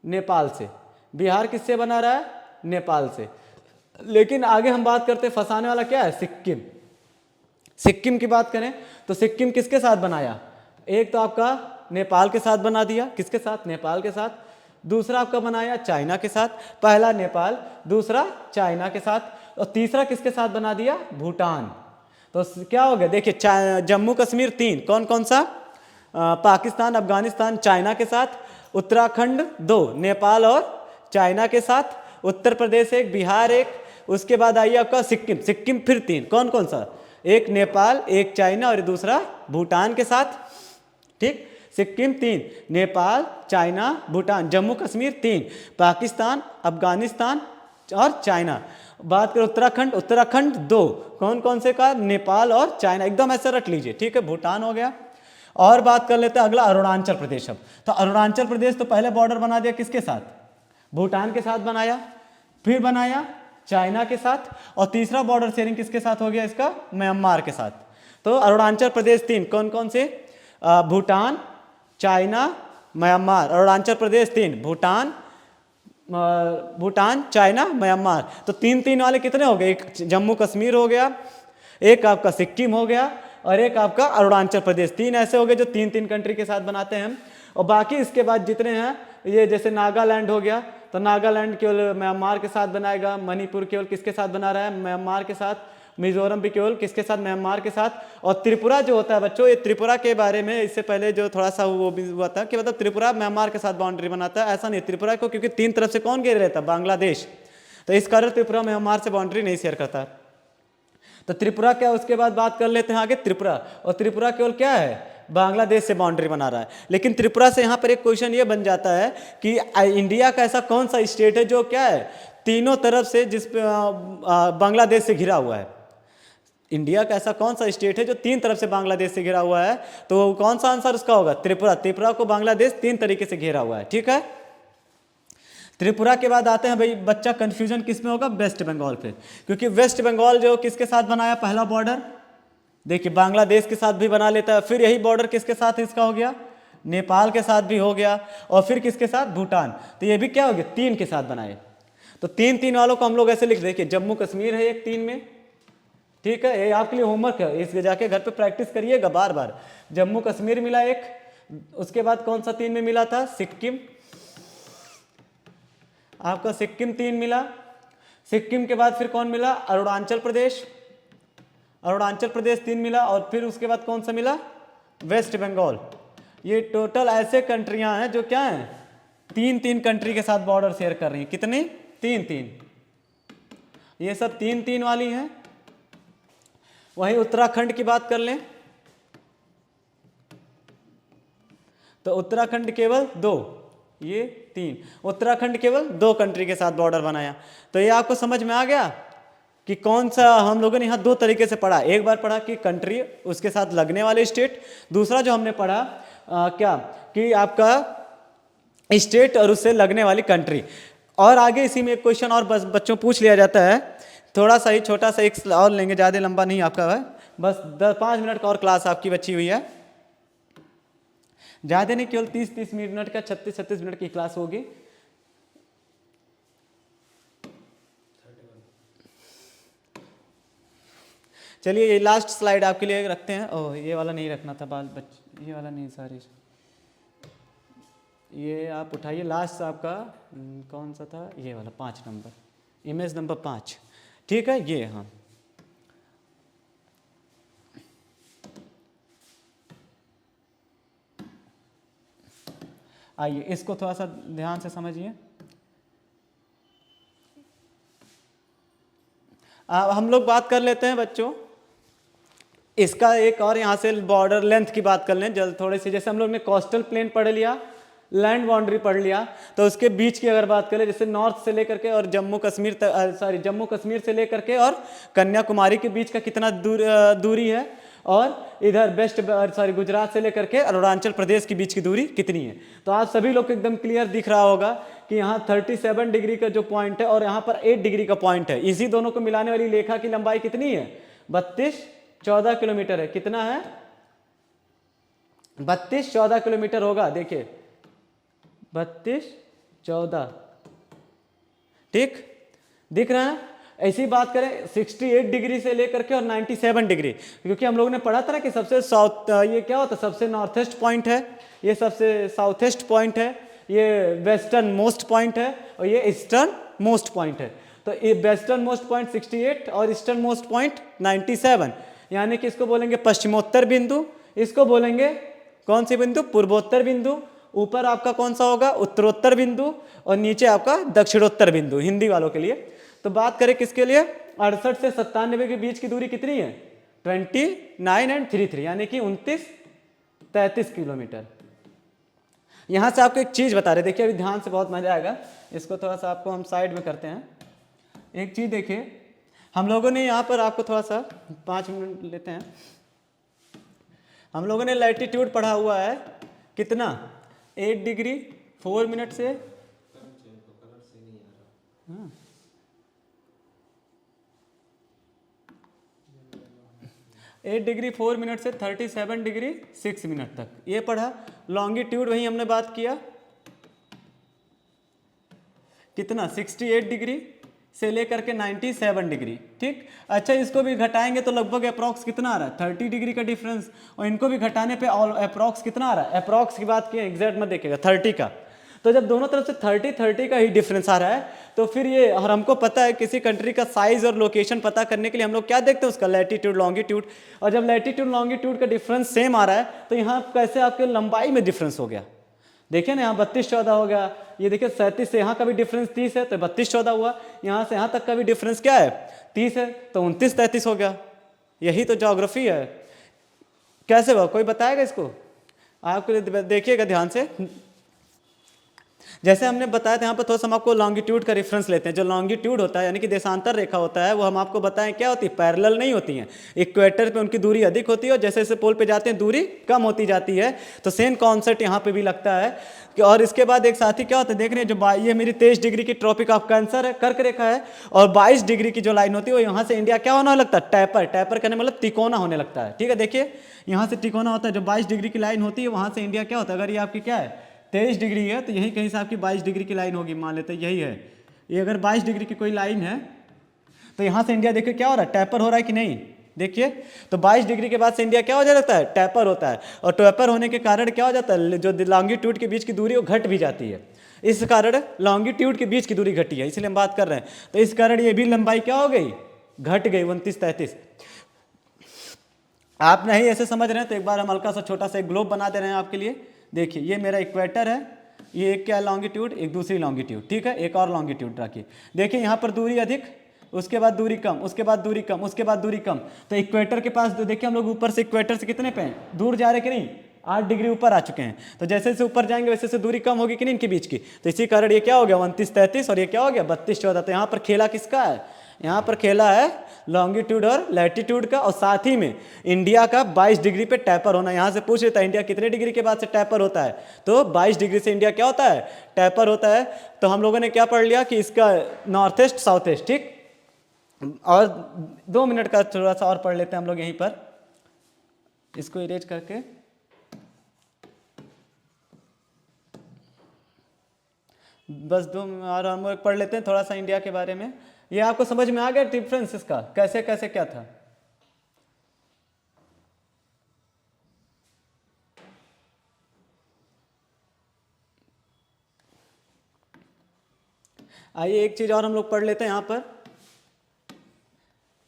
[SPEAKER 1] नेपाल से। बिहार किससे बना रहा है, नेपाल से। लेकिन आगे हम बात करते हैं, फंसाने वाला क्या है, सिक्किम की बात करें तो सिक्किम किसके साथ बनाया, एक तो आपका नेपाल के साथ बना दिया, किसके साथ, नेपाल के साथ। दूसरा आपका बनाया चाइना के साथ, पहला नेपाल दूसरा चाइना के साथ, और तीसरा किसके साथ बना दिया, भूटान। तो क्या हो गया, देखिए जम्मू कश्मीर तीन, कौन कौन सा, पाकिस्तान अफगानिस्तान चाइना के साथ, उत्तराखंड दो, नेपाल और चाइना के साथ, उत्तर प्रदेश एक, बिहार एक, उसके बाद आइए आपका सिक्किम फिर तीन, कौन कौन सा, एक नेपाल एक चाइना और दूसरा भूटान के साथ। ठीक, सिक्किम तीन, नेपाल चाइना भूटान। जम्मू कश्मीर तीन, पाकिस्तान अफगानिस्तान और चाइना। बात करें उत्तराखंड दो, कौन कौन से का, नेपाल और चाइना, एकदम ऐसे रट लीजिए। ठीक है, भूटान हो गया। और बात कर लेते हैं अगला अरुणाचल प्रदेश। अब तो अरुणाचल प्रदेश तो पहले बॉर्डर बना दिया किसके साथ, भूटान के साथ बनाया, फिर बनाया चाइना के साथ, और तीसरा बॉर्डर शेयरिंग किसके साथ हो गया इसका, म्यांमार के साथ। तो अरुणाचल प्रदेश तीन, कौन कौन से, भूटान चाइना म्यांमार। अरुणाचल प्रदेश तीन, भूटान चाइना म्यांमार। तो तीन वाले कितने हो गए, एक जम्मू कश्मीर हो गया, एक आपका सिक्किम हो गया और एक आपका अरुणाचल प्रदेश। तीन ऐसे हो गए जो तीन कंट्री के साथ बनाते हैं। और बाकी इसके बाद जितने हैं, ये जैसे नागालैंड हो गया, तो नागालैंड केवल म्यांमार के साथ बनाएगा, मणिपुर केवल किसके साथ बना रहा है, म्यांमार के साथ, मिजोरम भी केवल किसके साथ, म्यांमार के साथ। और त्रिपुरा जो होता है बच्चों, ये त्रिपुरा के बारे में इससे पहले जो थोड़ा सा वो भी हुआ था कि मतलब त्रिपुरा म्यांमार के साथ बाउंड्री बनाता है, ऐसा नहीं। त्रिपुरा को क्योंकि तीन तरफ से कौन घेरे रहता है, बांग्लादेश, तो इस कारण त्रिपुरा म्यांमार से बाउंड्री नहीं शेयर करता। तो त्रिपुरा क्या, उसके बाद बात कर लेते हैं आगे त्रिपुरा। और त्रिपुरा केवल क्या है, बांग्लादेश से बाउंड्री बना रहा है। लेकिन त्रिपुरा से यहाँ पर एक क्वेश्चन ये बन जाता है कि इंडिया का ऐसा कौन सा स्टेट है जो क्या है, तीनों तरफ से जिस बांग्लादेश से घिरा हुआ है। इंडिया का ऐसा कौन सा स्टेट है जो तीन तरफ से बांग्लादेश से घिरा हुआ है, तो कौन सा आंसर उसका होगा, त्रिपुरा। त्रिपुरा को बांग्लादेश तीन तरीके से घेरा हुआ है, ठीक है। त्रिपुरा के बाद आते हैं भाई बच्चा, कंफ्यूजन किस में होगा, वेस्ट बंगाल पे, क्योंकि वेस्ट बंगाल जो किसके साथ बनाया पहला बॉर्डर, देखिए बांग्लादेश के साथ भी बना लेता है, फिर यही बॉर्डर किसके साथ इसका हो गया, नेपाल के साथ भी हो गया, और फिर किसके साथ, भूटान। तो ये भी क्या हो गया, तीन के साथ बनाए। तो तीन तीन वालों को हम लोग ऐसे लिख, देखिए जम्मू कश्मीर है एक तीन में, ठीक है, ये आपके लिए होमवर्क है, इसके जाके घर पे प्रैक्टिस करिएगा बार बार। जम्मू कश्मीर मिला एक, उसके बाद कौन सा तीन में मिला था, सिक्किम, आपका सिक्किम तीन मिला। सिक्किम के बाद फिर कौन मिला, अरुणाचल प्रदेश, अरुणाचल प्रदेश तीन मिला। और फिर उसके बाद कौन सा मिला, वेस्ट बंगाल। ये टोटल ऐसे कंट्रियां हैं जो क्या हैं, तीन तीन कंट्री के साथ बॉर्डर शेयर कर रही हैं, कितनी, तीन तीन, ये सब तीन तीन वाली हैं। वहीं उत्तराखंड की बात कर लें तो उत्तराखंड केवल दो, ये तीन, उत्तराखंड केवल दो कंट्री के साथ बॉर्डर बनाया। तो ये आपको समझ में आ गया कि कौन सा, हम लोगों ने यहाँ दो तरीके से पढ़ा, एक बार पढ़ा कि कंट्री उसके साथ लगने वाले स्टेट, दूसरा जो हमने पढ़ा क्या कि आपका स्टेट और उससे लगने वाली कंट्री। और आगे इसी में एक क्वेश्चन और बच्चों पूछ लिया जाता है, थोड़ा सा ही छोटा सा एक और लेंगे, ज़्यादा लंबा नहीं आपका है, बस 5 मिनट का और क्लास आपकी बची हुई है, ज़्यादा नहीं, केवल 30-30 मिनट का, 36-36 मिनट की क्लास होगी। चलिए ये लास्ट स्लाइड आपके लिए रखते हैं। ओह ये वाला नहीं रखना था, ये वाला नहीं, सॉरी, ये आप उठाइए, लास्ट आपका कौन सा था, ये वाला 5 नंबर, इमेज नंबर 5, ठीक है, ये हाँ। आइए इसको थोड़ा सा ध्यान से समझिए। हम लोग बात कर लेते हैं बच्चों इसका एक और, यहाँ से बॉर्डर लेंथ की बात कर लें जल्द थोड़ी सी। जैसे हम लोग ने कोस्टल प्लेन पढ़ लिया, लैंड बाउंड्री पढ़ लिया, तो उसके बीच की अगर बात करें, जैसे नॉर्थ से लेकर के और जम्मू कश्मीर जम्मू कश्मीर से लेकर के और कन्याकुमारी के बीच का कितना दूरी है, और इधर गुजरात से लेकर के अरुणाचल प्रदेश के बीच की दूरी कितनी है। तो आप सभी लोग को एकदम क्लियर दिख रहा होगा कि यहाँ 37 डिग्री का जो पॉइंट है और यहाँ पर 8 डिग्री का पॉइंट है, इसी दोनों को मिलाने वाली रेखा की लंबाई कितनी है, 32-14 किलोमीटर है। कितना है, 32-14 किलोमीटर होगा, देखिए 32-14, ठीक दिख रहा है। ऐसी बात करें 68 डिग्री से लेकर के और 97 डिग्री, क्योंकि हम लोगों ने पढ़ा था ना कि सबसे साउथ, ये क्या होता है, सबसे नॉर्थ ईस्ट पॉइंट है, ये सबसे साउथ ईस्ट पॉइंट है, ये वेस्टर्न मोस्ट पॉइंट है, और ये ईस्टर्न मोस्ट पॉइंट है। तो ये वेस्टर्न मोस्ट पॉइंट 68 और ईस्टर्न मोस्ट पॉइंट 97, यानी कि इसको बोलेंगे पश्चिमोत्तर बिंदु, इसको बोलेंगे कौन सी बिंदु, पूर्वोत्तर बिंदु। ऊपर आपका कौन सा होगा, उत्तरोत्तर बिंदु, और नीचे आपका दक्षिणोत्तर बिंदु, हिंदी वालों के लिए। तो बात करें किसके लिए, 68 से 97 के बीच की दूरी कितनी है, 29 एंड 33, यानी कि 29-33 किलोमीटर। यहां से आपको एक चीज बता रहे, देखिए अभी ध्यान से, बहुत मजा आएगा, इसको थोड़ा सा आपको हम साइड में करते हैं। एक चीज देखिए, हम लोगों ने यहाँ पर आपको थोड़ा सा 5 मिनट लेते हैं, हम लोगों ने लैटिट्यूड पढ़ा हुआ है कितना, 8 डिग्री 4 मिनट से, हाँ 8 डिग्री 4 मिनट से 37 डिग्री 6 मिनट तक ये पढ़ा। लॉन्गिट्यूड वही हमने बात किया कितना, 68 डिग्री से लेकर के 97 डिग्री, ठीक। अच्छा इसको भी घटाएंगे तो लगभग अप्रॉक्स कितना आ रहा है, 30 डिग्री का डिफरेंस, और इनको भी घटाने पे अप्रॉक्स कितना आ रहा है, अप्रॉक्स की बात की एग्जैक्ट मत देखिएगा, 30 का। तो जब दोनों तरफ से 30-30 का ही डिफरेंस आ रहा है तो फिर ये, और हमको पता है किसी कंट्री का साइज और लोकेशन पता करने के लिए हम लोग क्या देखते हैं, उसका लैटिट्यूड लॉन्गिट्यूड। और जब लैटिट्यूड लॉन्गिट्यूड का डिफरेंस सेम आ रहा है तो यहाँ कैसे आपके लंबाई में डिफरेंस हो गया। देखिए ना, यहाँ 32-14 हो गया, ये देखिए 37 से यहाँ का भी डिफरेंस 30 है तो 32-14 हुआ, यहाँ से यहाँ तक का भी डिफरेंस क्या है 30 है तो 29-33 हो गया। यही तो ज्योग्राफी है। कैसे हुआ, कोई बताएगा इसको? आपको देखिएगा ध्यान से, जैसे हमने बताया था यहाँ पर थोड़ा सा हम आपको लॉन्गिट्यूड का रेफरेंस लेते हैं। जो लॉन्गिट्यूड होता है यानी कि देशांतर रेखा होता है वो हम आपको बताएं क्या होती है, पैरेलल नहीं होती हैं। इक्वेटर पे उनकी दूरी अधिक होती है और जैसे जैसे पोल पे जाते हैं दूरी कम होती जाती है। तो सेम कॉन्सेप्ट यहाँ पे भी लगता है कि, और इसके बाद एक साथी क्या होता है, देख रहे हैं जो ये मेरी 23 डिग्री की ट्रॉपिक ऑफ कैंसर है, कर्क रेखा है, और 22 डिग्री की जो लाइन होती है वो यहाँ से इंडिया क्या होने लगता है, टैपर। टैपर करने मतलब तिकोना होने लगता है। ठीक है, देखिए यहाँ से तिकोना होता है, जो 22 डिग्री की लाइन होती है वहाँ से इंडिया क्या होता है, अगर ये आपकी क्या है 23 डिग्री है तो यहीं कहीं से आपकी 22 डिग्री की लाइन होगी, मान लेते हैं यही है। ये अगर 22 डिग्री की कोई लाइन है तो यहाँ से इंडिया देखिए क्या हो रहा है, टैपर हो रहा है कि नहीं। देखिए तो 22 डिग्री के बाद से इंडिया क्या हो जाता है, टैपर होता है। और टैपर होने के कारण क्या हो जाता है, जो लॉन्गिट्यूड के बीच की दूरी वो घट भी जाती है। इस कारण लॉन्गिट्यूड के बीच की दूरी घटी है, इसलिए हम बात कर रहे हैं। तो इस कारण ये भी लंबाई क्या हो गई, घट गई 29-33। आप नहीं ऐसे समझ रहे हैं तो एक बार हम हल्का सा छोटा सा एक ग्लोब बना दे रहे हैं आपके लिए। देखिए ये मेरा इक्वेटर है, ये एक क्या लॉन्गिट्यूड, एक दूसरी लॉन्गिट्यूड, ठीक है, एक और लॉन्गिट्यूड रखिए। देखिए यहाँ पर दूरी अधिक, उसके बाद दूरी कम, उसके बाद दूरी कम, उसके बाद दूरी कम। तो इक्वेटर के पास देखिए हम लोग ऊपर से इक्वेटर से कितने पे हैं, दूर जा रहे कि नहीं, 8 डिग्री ऊपर आ चुके हैं। तो जैसे जैसे ऊपर जाएंगे वैसे से दूरी कम होगी कि नहीं इनके बीच की। तो इसी कारण ये क्या हो गया 29-33 और ये क्या हो गया 32-14। तो यहाँ पर खेला किसका है, यहाँ पर खेला है लॉन्गिट्यूड और लैटिट्यूड का, और साथ ही में इंडिया का 22 डिग्री पे टैपर होना। यहाँ से पूछ लेता है इंडिया कितने डिग्री के बाद से टैपर होता है, तो 22 डिग्री से इंडिया क्या होता है, टैपर होता है। तो हम लोगों ने क्या पढ़ लिया कि इसका नॉर्थ ईस्ट साउथ ईस्ट, ठीक। और 2 मिनट का थोड़ा सा और पढ़ लेते हैं हम लोग यहीं पर, इसको इरेज करके। बस 2 और हम लोग पढ़ लेते हैं थोड़ा सा इंडिया के बारे में। ये आपको समझ में आ गया डिफरेंस इसका, कैसे कैसे क्या था। आइए एक चीज और हम लोग पढ़ लेते हैं यहाँ पर।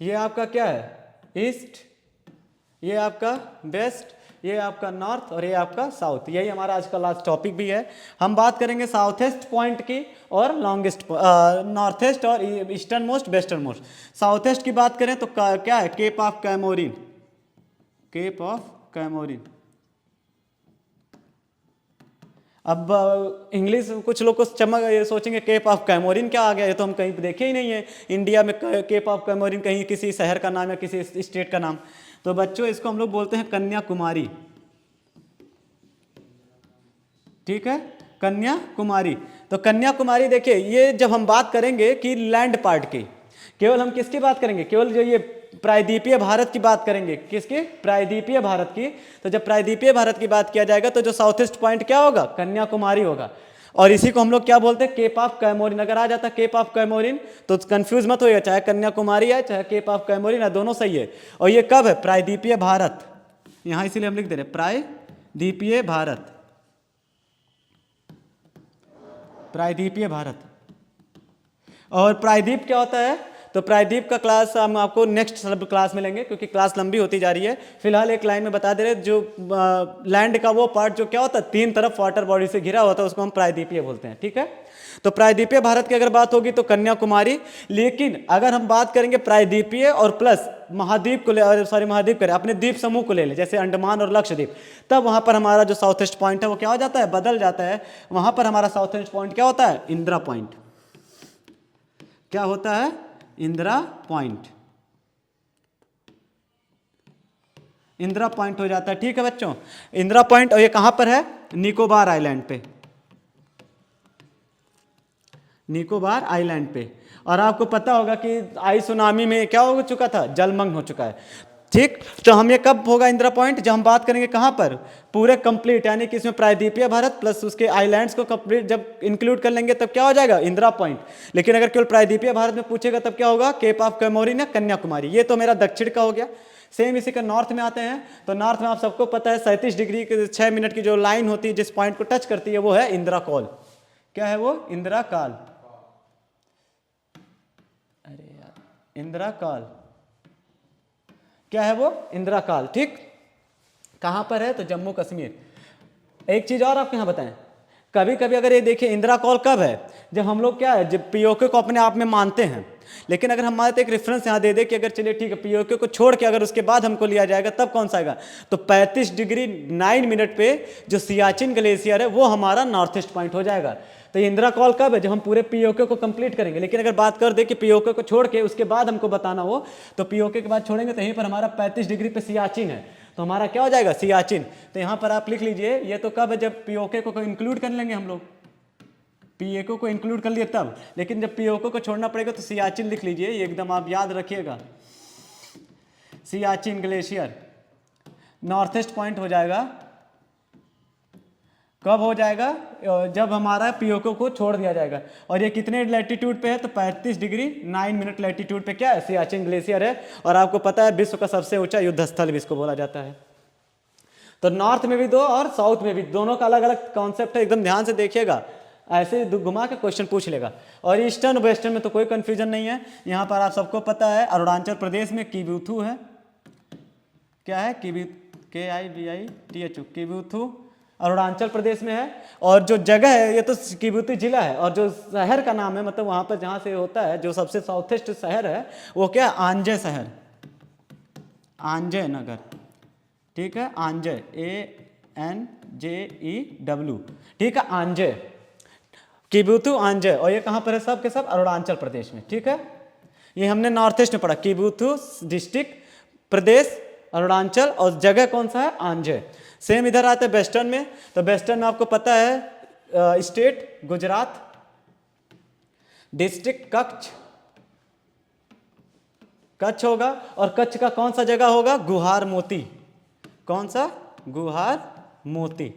[SPEAKER 1] ये आपका क्या है, ईस्ट, ये आपका वेस्ट, ये आपका नॉर्थ और ये आपका साउथ। यही हमारा आज का लास्ट टॉपिक भी है। हम बात करेंगे साउथ ईस्ट पॉइंट की और लॉन्गेस्ट, नॉर्थ ईस्ट और eastern most westernmost. South east की बात करें तो क्या है, Cape of Comorin, Cape of Comorin. अब इंग्लिश कुछ लोग को चमक ये सोचेंगे केप ऑफ कैमोरिन क्या आ गया, ये तो हम कहीं देखे ही नहीं है इंडिया में केप ऑफ कैमोरिन, कहीं किसी शहर का नाम या किसी स्टेट का नाम। तो बच्चों इसको हम लोग बोलते हैं कन्याकुमारी, ठीक है, कन्याकुमारी। तो कन्याकुमारी देखिए, ये जब हम बात करेंगे कि लैंड पार्ट की, केवल हम किसकी बात करेंगे, केवल जो ये प्रायद्वीपीय भारत की बात करेंगे, किसकी, प्रायद्वीपीय भारत की। तो जब प्रायद्वीपीय भारत की बात किया जाएगा तो जो साउथ ईस्ट पॉइंट क्या होगा, कन्याकुमारी होगा। और इसी को हम लोग क्या बोलते हैं, केप ऑफ कैमोरिन। अगर आ जाता केप ऑफ कैमोरिन तो कंफ्यूज मत होइए, चाहे कन्याकुमारी है चाहे केप ऑफ कैमोरिन है, दोनों सही है। और ये कब है, प्रायद्वीपीय भारत, यहाँ इसीलिए हम लिख दे रहे प्रायद्वीपीय भारत, प्रायद्वीपीय भारत। और प्रायद्वीप क्या होता है, तो प्रायद्वीप का क्लास हम आपको नेक्स्ट क्लास में लेंगे क्योंकि क्लास लंबी होती जा रही है। फिलहाल एक लाइन में बता दे रहे, जो लैंड का वो पार्ट जो क्या होता है 3 तरफ वाटर बॉडी से घिरा होता है उसको हम प्रायद्वीपीय बोलते हैं, ठीक है। तो प्रायद्वीपीय भारत की अगर बात होगी तो कन्याकुमारी। लेकिन अगर हम बात करेंगे प्रायद्वीपीय और प्लस महाद्वीप को सॉरी महाद्वीप करें, अपने द्वीप समूह को ले लें जैसे अंडमान और लक्षद्वीप, तब वहां पर हमारा जो साउथ ईस्ट पॉइंट है वो क्या हो जाता है, बदल जाता है। वहां पर हमारा साउथ ईस्ट पॉइंट क्या होता है, इंदिरा पॉइंट। क्या होता है, इंदिरा पॉइंट, इंदिरा पॉइंट हो जाता है, ठीक है बच्चों, इंदिरा पॉइंट। और ये कहां पर है, निकोबार आइलैंड पे, निकोबार आइलैंड पे। और आपको पता होगा कि आई सुनामी में क्या हो चुका था, जलमग्न हो चुका है, ठीक। तो हम ये कब होगा इंदिरा पॉइंट, जब हम बात करेंगे कहां पर, पूरे कंप्लीट, यानी कि इसमें प्रायद्वीपीय भारत प्लस उसके आइलैंड्स को कंप्लीट जब इंक्लूड कर लेंगे तब क्या हो जाएगा, इंदिरा पॉइंट। लेकिन अगर केवल प्रायद्वीपीय भारत में पूछेगा तब क्या होगा, केप ऑफ कैमोरिन या कन्याकुमारी। ये तो मेरा दक्षिण का हो गया। सेम इसी का नॉर्थ में आते हैं, तो नॉर्थ में आप सबको पता है 37 डिग्री 6 मिनट की जो लाइन होती है जिस पॉइंट को टच करती है वो है इंदिरा कॉल, क्या है वो? इंदिरा काल। अरे यार, इंदिरा काल क्या है वो? इंदिरा काल। ठीक, कहाँ पर है? तो जम्मू कश्मीर। एक चीज और आपको यहाँ बताएं, कभी कभी अगर ये देखिए इंदिरा कॉल कब है? जब हम लोग क्या है, जब पीओके को अपने आप में मानते हैं। लेकिन अगर हमारे तो एक रेफरेंस यहाँ दे दे कि अगर चलिए ठीक है पीओके को छोड़ के अगर उसके बाद हमको लिया जाएगा तब कौन सा आएगा? तो 35 डिग्री 9 मिनट पे जो सियाचिन ग्लेशियर है वो हमारा नॉर्थ ईस्ट पॉइंट हो जाएगा। तो ये इंदिरा कॉल कब है? जब हम पूरे पीओके को कंप्लीट करेंगे। लेकिन अगर बात कर दे कि पीओके को छोड़ के उसके बाद हमको बताना हो, तो पीओके के बाद छोड़ेंगे तो यहीं पर हमारा 35 डिग्री पे सियाचिन है, तो हमारा क्या हो जाएगा? सियाचिन। तो यहाँ पर आप लिख लीजिए, ये तो कब है? जब पीओके को इंक्लूड कर लेंगे हम लोग, पीएको को इंक्लूड कर लिए तब। लेकिन जब पीओके को छोड़ना पड़ेगा तो सियाचिन लिख लीजिए, ये एकदम आप याद रखिएगा। Siachen glacier north east point हो जाएगा। कब हो जाएगा? जब हमारा पीओके को छोड़ दिया जाएगा। और ये कितने लैटिट्यूड पे है? तो 35 डिग्री 9 मिनट लैटिट्यूड पे क्या है? सियाचिन ग्लेशियर है। और आपको पता है विश्व का सबसे ऊंचा युद्ध स्थल भी इसको बोला जाता है। तो नॉर्थ में भी दो और साउथ में भी, दोनों का अलग अलग कॉन्सेप्ट है, एकदम ध्यान से देखिएगा, ऐसे घुमा के क्वेश्चन पूछ लेगा। और ईस्टर्न वेस्टर्न में तो कोई कंफ्यूजन नहीं है। यहाँ पर आप सबको पता है अरुणाचल प्रदेश में किबुथु है। क्या है? KIBITHU, किबुथु अरुणाचल प्रदेश में है। और जो जगह है ये तो किबुथु जिला है, और जो शहर का नाम है, मतलब वहाँ पर जहाँ से होता है, जो सबसे साउथ ईस्ट शहर है वो क्या? आंजे शहर, आंजे नगर। ठीक है, आंजे, ANJEW। ठीक है, आंजे, किबुथु आंजे। और ये कहाँ पर है? सब के सब अरुणाचल प्रदेश में। ठीक है, ये हमने नॉर्थ ईस्ट में पढ़ा, किबुथु डिस्ट्रिक्ट, प्रदेश अरुणाचल, और जगह कौन सा है? आंजे। सेम इधर आते हैं वेस्टर्न में। तो वेस्टर्न में आपको पता है स्टेट गुजरात, डिस्ट्रिक्ट कच्छ, कच्छ होगा। और कच्छ का कौन सा जगह होगा? गुहार मोती। कौन सा? गुहार मोती।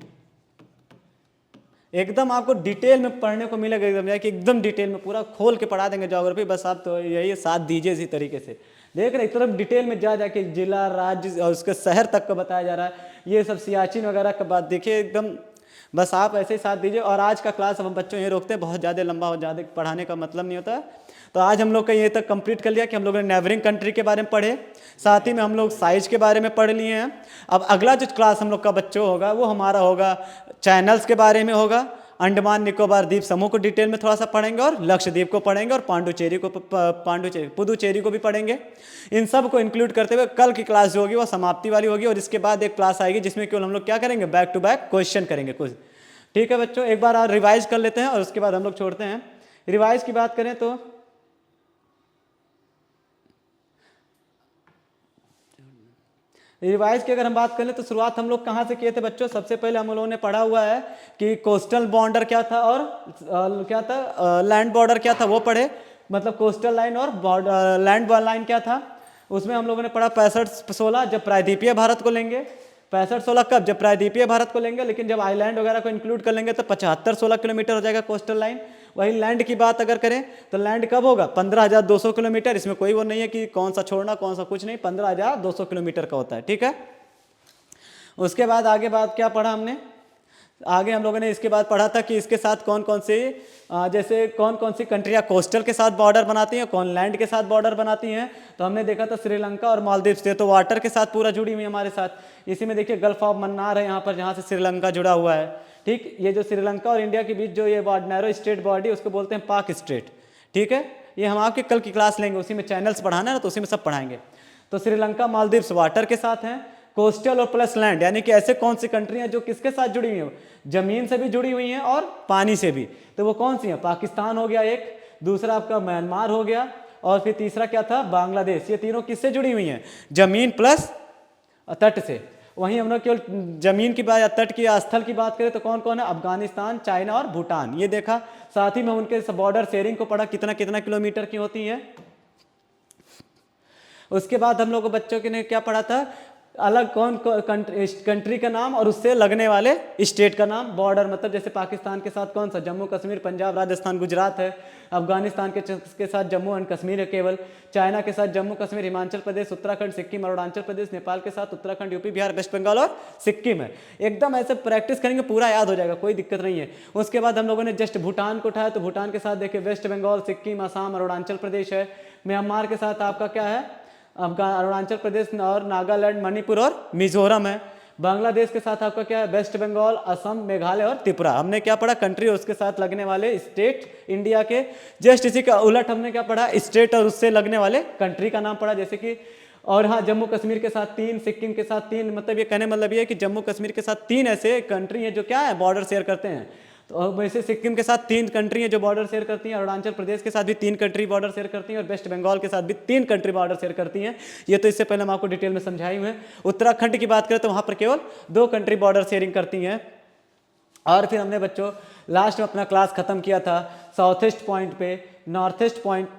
[SPEAKER 1] एकदम आपको डिटेल में पढ़ने को मिलेगा, एकदम जाके एकदम डिटेल में पूरा खोल के पढ़ा देंगे ज्योग्राफी। बस आप तो यही साथ दीजिए इसी तरीके से। देख रहे एकदम डिटेल में जा जाके जिला, राज्य और उसके शहर तक का बताया जा रहा है। ये सब सियाचिन वगैरह का बात देखिए एकदम, बस आप ऐसे ही साथ दीजिए। और आज का क्लास हम बच्चों ये रोकते हैं, बहुत ज़्यादा लंबा हो, ज़्यादा पढ़ाने का मतलब नहीं होता। तो आज हम लोग का ये तक कंप्लीट कर लिया कि हम लोगों ने नेबरिंग कंट्री के बारे में पढ़े, साथ ही में हम लोग साइज के बारे में पढ़ लिए हैं। अब अगला जो क्लास हम लोग का बच्चों होगा वो हमारा होगा चैनल्स के बारे में होगा। अंडमान निकोबार द्वीप समूह को डिटेल में थोड़ा सा पढ़ेंगे, और लक्षद्वीप को पढ़ेंगे, और पुदुचेरी को भी पढ़ेंगे। इन सब को इंक्लूड करते हुए कल की क्लास जो होगी वो समाप्ति वाली होगी। और इसके बाद एक क्लास आएगी जिसमें केवल हम लोग क्या करेंगे? बैक टू बैक क्वेश्चन करेंगे कुछ। ठीक है बच्चों, एक बार आप रिवाइज कर लेते हैं और उसके बाद हम लोग छोड़ते हैं। रिवाइज की बात करें तो रिवाइज की अगर हम बात करें तो शुरुआत हम लोग कहाँ से किए थे बच्चों? सबसे पहले हम लोगों ने पढ़ा हुआ है कि कोस्टल बॉर्डर क्या था और क्या था, लैंड बॉर्डर क्या था वो पढ़े, मतलब कोस्टल लाइन और लैंड लाइन क्या था। उसमें हम लोगों ने पढ़ा 65-16 जब प्रायद्वीपीय भारत को लेंगे, 65-16 कब? जब प्रायद्वीपीय भारत को लेंगे। लेकिन जब आइलैंड वगैरह को इंक्लूड कर लेंगे तो 75-16 किलोमीटर हो जाएगा कोस्टल लाइन। वही लैंड की बात अगर करें तो लैंड कब होगा? 15,200 किलोमीटर। इसमें कोई वो नहीं है कि कौन सा छोड़ना कौन सा कुछ नहीं, 15,200 किलोमीटर का होता है। ठीक है, उसके बाद आगे बात क्या पढ़ा हमने? आगे हम लोगों ने इसके बाद पढ़ा था कि इसके साथ कौन कौन से जैसे कौन कौन सी कंट्रियाँ कोस्टल के साथ बॉर्डर बनाती हैं, कौन लैंड के साथ बॉर्डर बनाती हैं। तो हमने देखा था श्रीलंका और मालदीव से तो वाटर के साथ पूरा जुड़ी हुई है हमारे साथ। इसी में देखिए गल्फ ऑफ मन्नार है यहाँ पर, जहाँ से श्रीलंका जुड़ा हुआ है। ठीक, ये जो श्रीलंका और इंडिया के बीच जो ये नैरो स्टेट बॉडी उसको बोलते हैं पाक स्टेट। ठीक है, ये हम आपके कल की क्लास लेंगे, उसी में चैनल्स पढ़ाना है ना, तो उसी में सब पढ़ाएंगे। तो श्रीलंका मालदीव्स वाटर के साथ हैं, कोस्टल और प्लस लैंड, यानी कि ऐसे कौन सी कंट्री हैं जो किसके साथ जुड़ी हुई हैं? जमीन से भी जुड़ी हुई हैं और पानी से भी। तो वो कौन सी हैं? पाकिस्तान हो गया एक, दूसरा आपका म्यांमार हो गया, और फिर तीसरा क्या था? बांग्लादेश। ये तीनों किससे जुड़ी हुई हैं? जमीन प्लस तट से। वहीं हम लोग केवल जमीन की बात या तट की या स्थल की बात करें तो कौन कौन है? अफगानिस्तान, चाइना और भूटान, ये देखा। साथ ही में उनके बॉर्डर शेयरिंग को पढ़ा, कितना कितना किलोमीटर की होती है। उसके बाद हम लोग बच्चों के ने क्या पढ़ा था? अलग कौन कंट्री का नाम और उससे लगने वाले स्टेट का नाम। बॉर्डर मतलब जैसे पाकिस्तान के साथ कौन सा, जम्मू कश्मीर, पंजाब, राजस्थान, गुजरात है। अफगानिस्तान के साथ जम्मू एंड कश्मीर है केवल। चाइना के साथ जम्मू कश्मीर, हिमाचल प्रदेश, उत्तराखंड, सिक्किम, अरुणाचल प्रदेश। नेपाल के साथ उत्तराखंड, यूपी, बिहार, वेस्ट बंगाल और सिक्किम है। एकदम ऐसे प्रैक्टिस करेंगे पूरा याद हो जाएगा, कोई दिक्कत नहीं है। उसके बाद हम लोगों ने जस्ट भूटान को उठाया, तो भूटान के साथ देखिए वेस्ट बंगाल, सिक्किम, असम, अरुणाचल प्रदेश है। म्यांमार के साथ आपका क्या है, अरुणाचल प्रदेश और नागालैंड, मणिपुर और मिजोरम है। बांग्लादेश के साथ आपका क्या है, वेस्ट बंगाल, असम, मेघालय और त्रिपुरा। हमने क्या पढ़ा, कंट्री और उसके साथ लगने वाले स्टेट इंडिया के। जस्ट इसी का उलट हमने क्या पढ़ा, स्टेट और उससे लगने वाले कंट्री का नाम पढ़ा, जैसे कि और हाँ जम्मू कश्मीर के साथ 3, सिक्किम के साथ 3, मतलब ये कहने मतलब ये है कि जम्मू कश्मीर के साथ 3 ऐसे कंट्री हैं जो क्या है बॉर्डर शेयर करते हैं। तो वैसे सिक्किम के साथ 3 कंट्री हैं जो बॉर्डर शेयर करती हैं, अरुणाचल प्रदेश के साथ भी 3 कंट्री बॉर्डर शेयर करती हैं और वेस्ट बंगाल के साथ भी 3 कंट्री बॉर्डर शेयर करती हैं। ये तो इससे पहले हम आपको डिटेल में समझाई हुए हैं। उत्तराखंड की बात करें तो वहाँ पर केवल 2 कंट्री बॉर्डर शेयरिंग करती हैं। और फिर हमने बच्चों लास्ट में अपना क्लास खत्म किया था साउथ ईस्ट पॉइंट पे, north east point,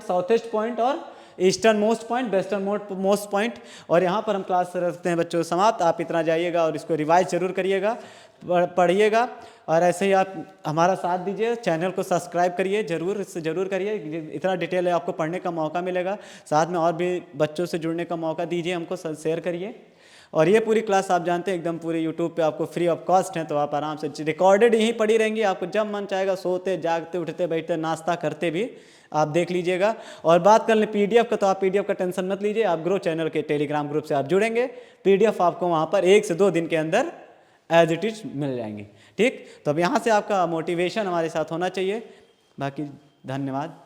[SPEAKER 1] south east point और eastern most point, western most point. और यहाँ पर हम क्लास रखते हैं बच्चों समाप्त। आप इतना जाइएगा और इसको रिवाइज जरूर करिएगा, पढ़िएगा और ऐसे ही आप हमारा साथ दीजिए। चैनल को सब्सक्राइब करिए, इससे ज़रूर करिए। इतना डिटेल है आपको पढ़ने का मौका मिलेगा। साथ में और भी बच्चों से जुड़ने का मौका दीजिए, हमको शेयर करिए। और ये पूरी क्लास आप जानते हैं एकदम पूरी यूट्यूब पे आपको फ्री ऑफ कॉस्ट है, तो आप आराम से रिकॉर्डेड यहीं पढ़ी रहेंगी। आपको जब मन चाहेगा सोते जागते उठते बैठते नाश्ता करते भी आप देख लीजिएगा। और बात कर लें पीडीएफ का, तो आप पीडीएफ का टेंशन मत लीजिए। आप ग्रो चैनल के टेलीग्राम ग्रुप से आप जुड़ेंगे, पीडीएफ आपको वहाँ पर 1 से 2 दिन के अंदर एज इट इज मिल जाएंगी। ठीक, तो अब यहाँ से आपका मोटिवेशन हमारे साथ होना चाहिए। बाकी धन्यवाद।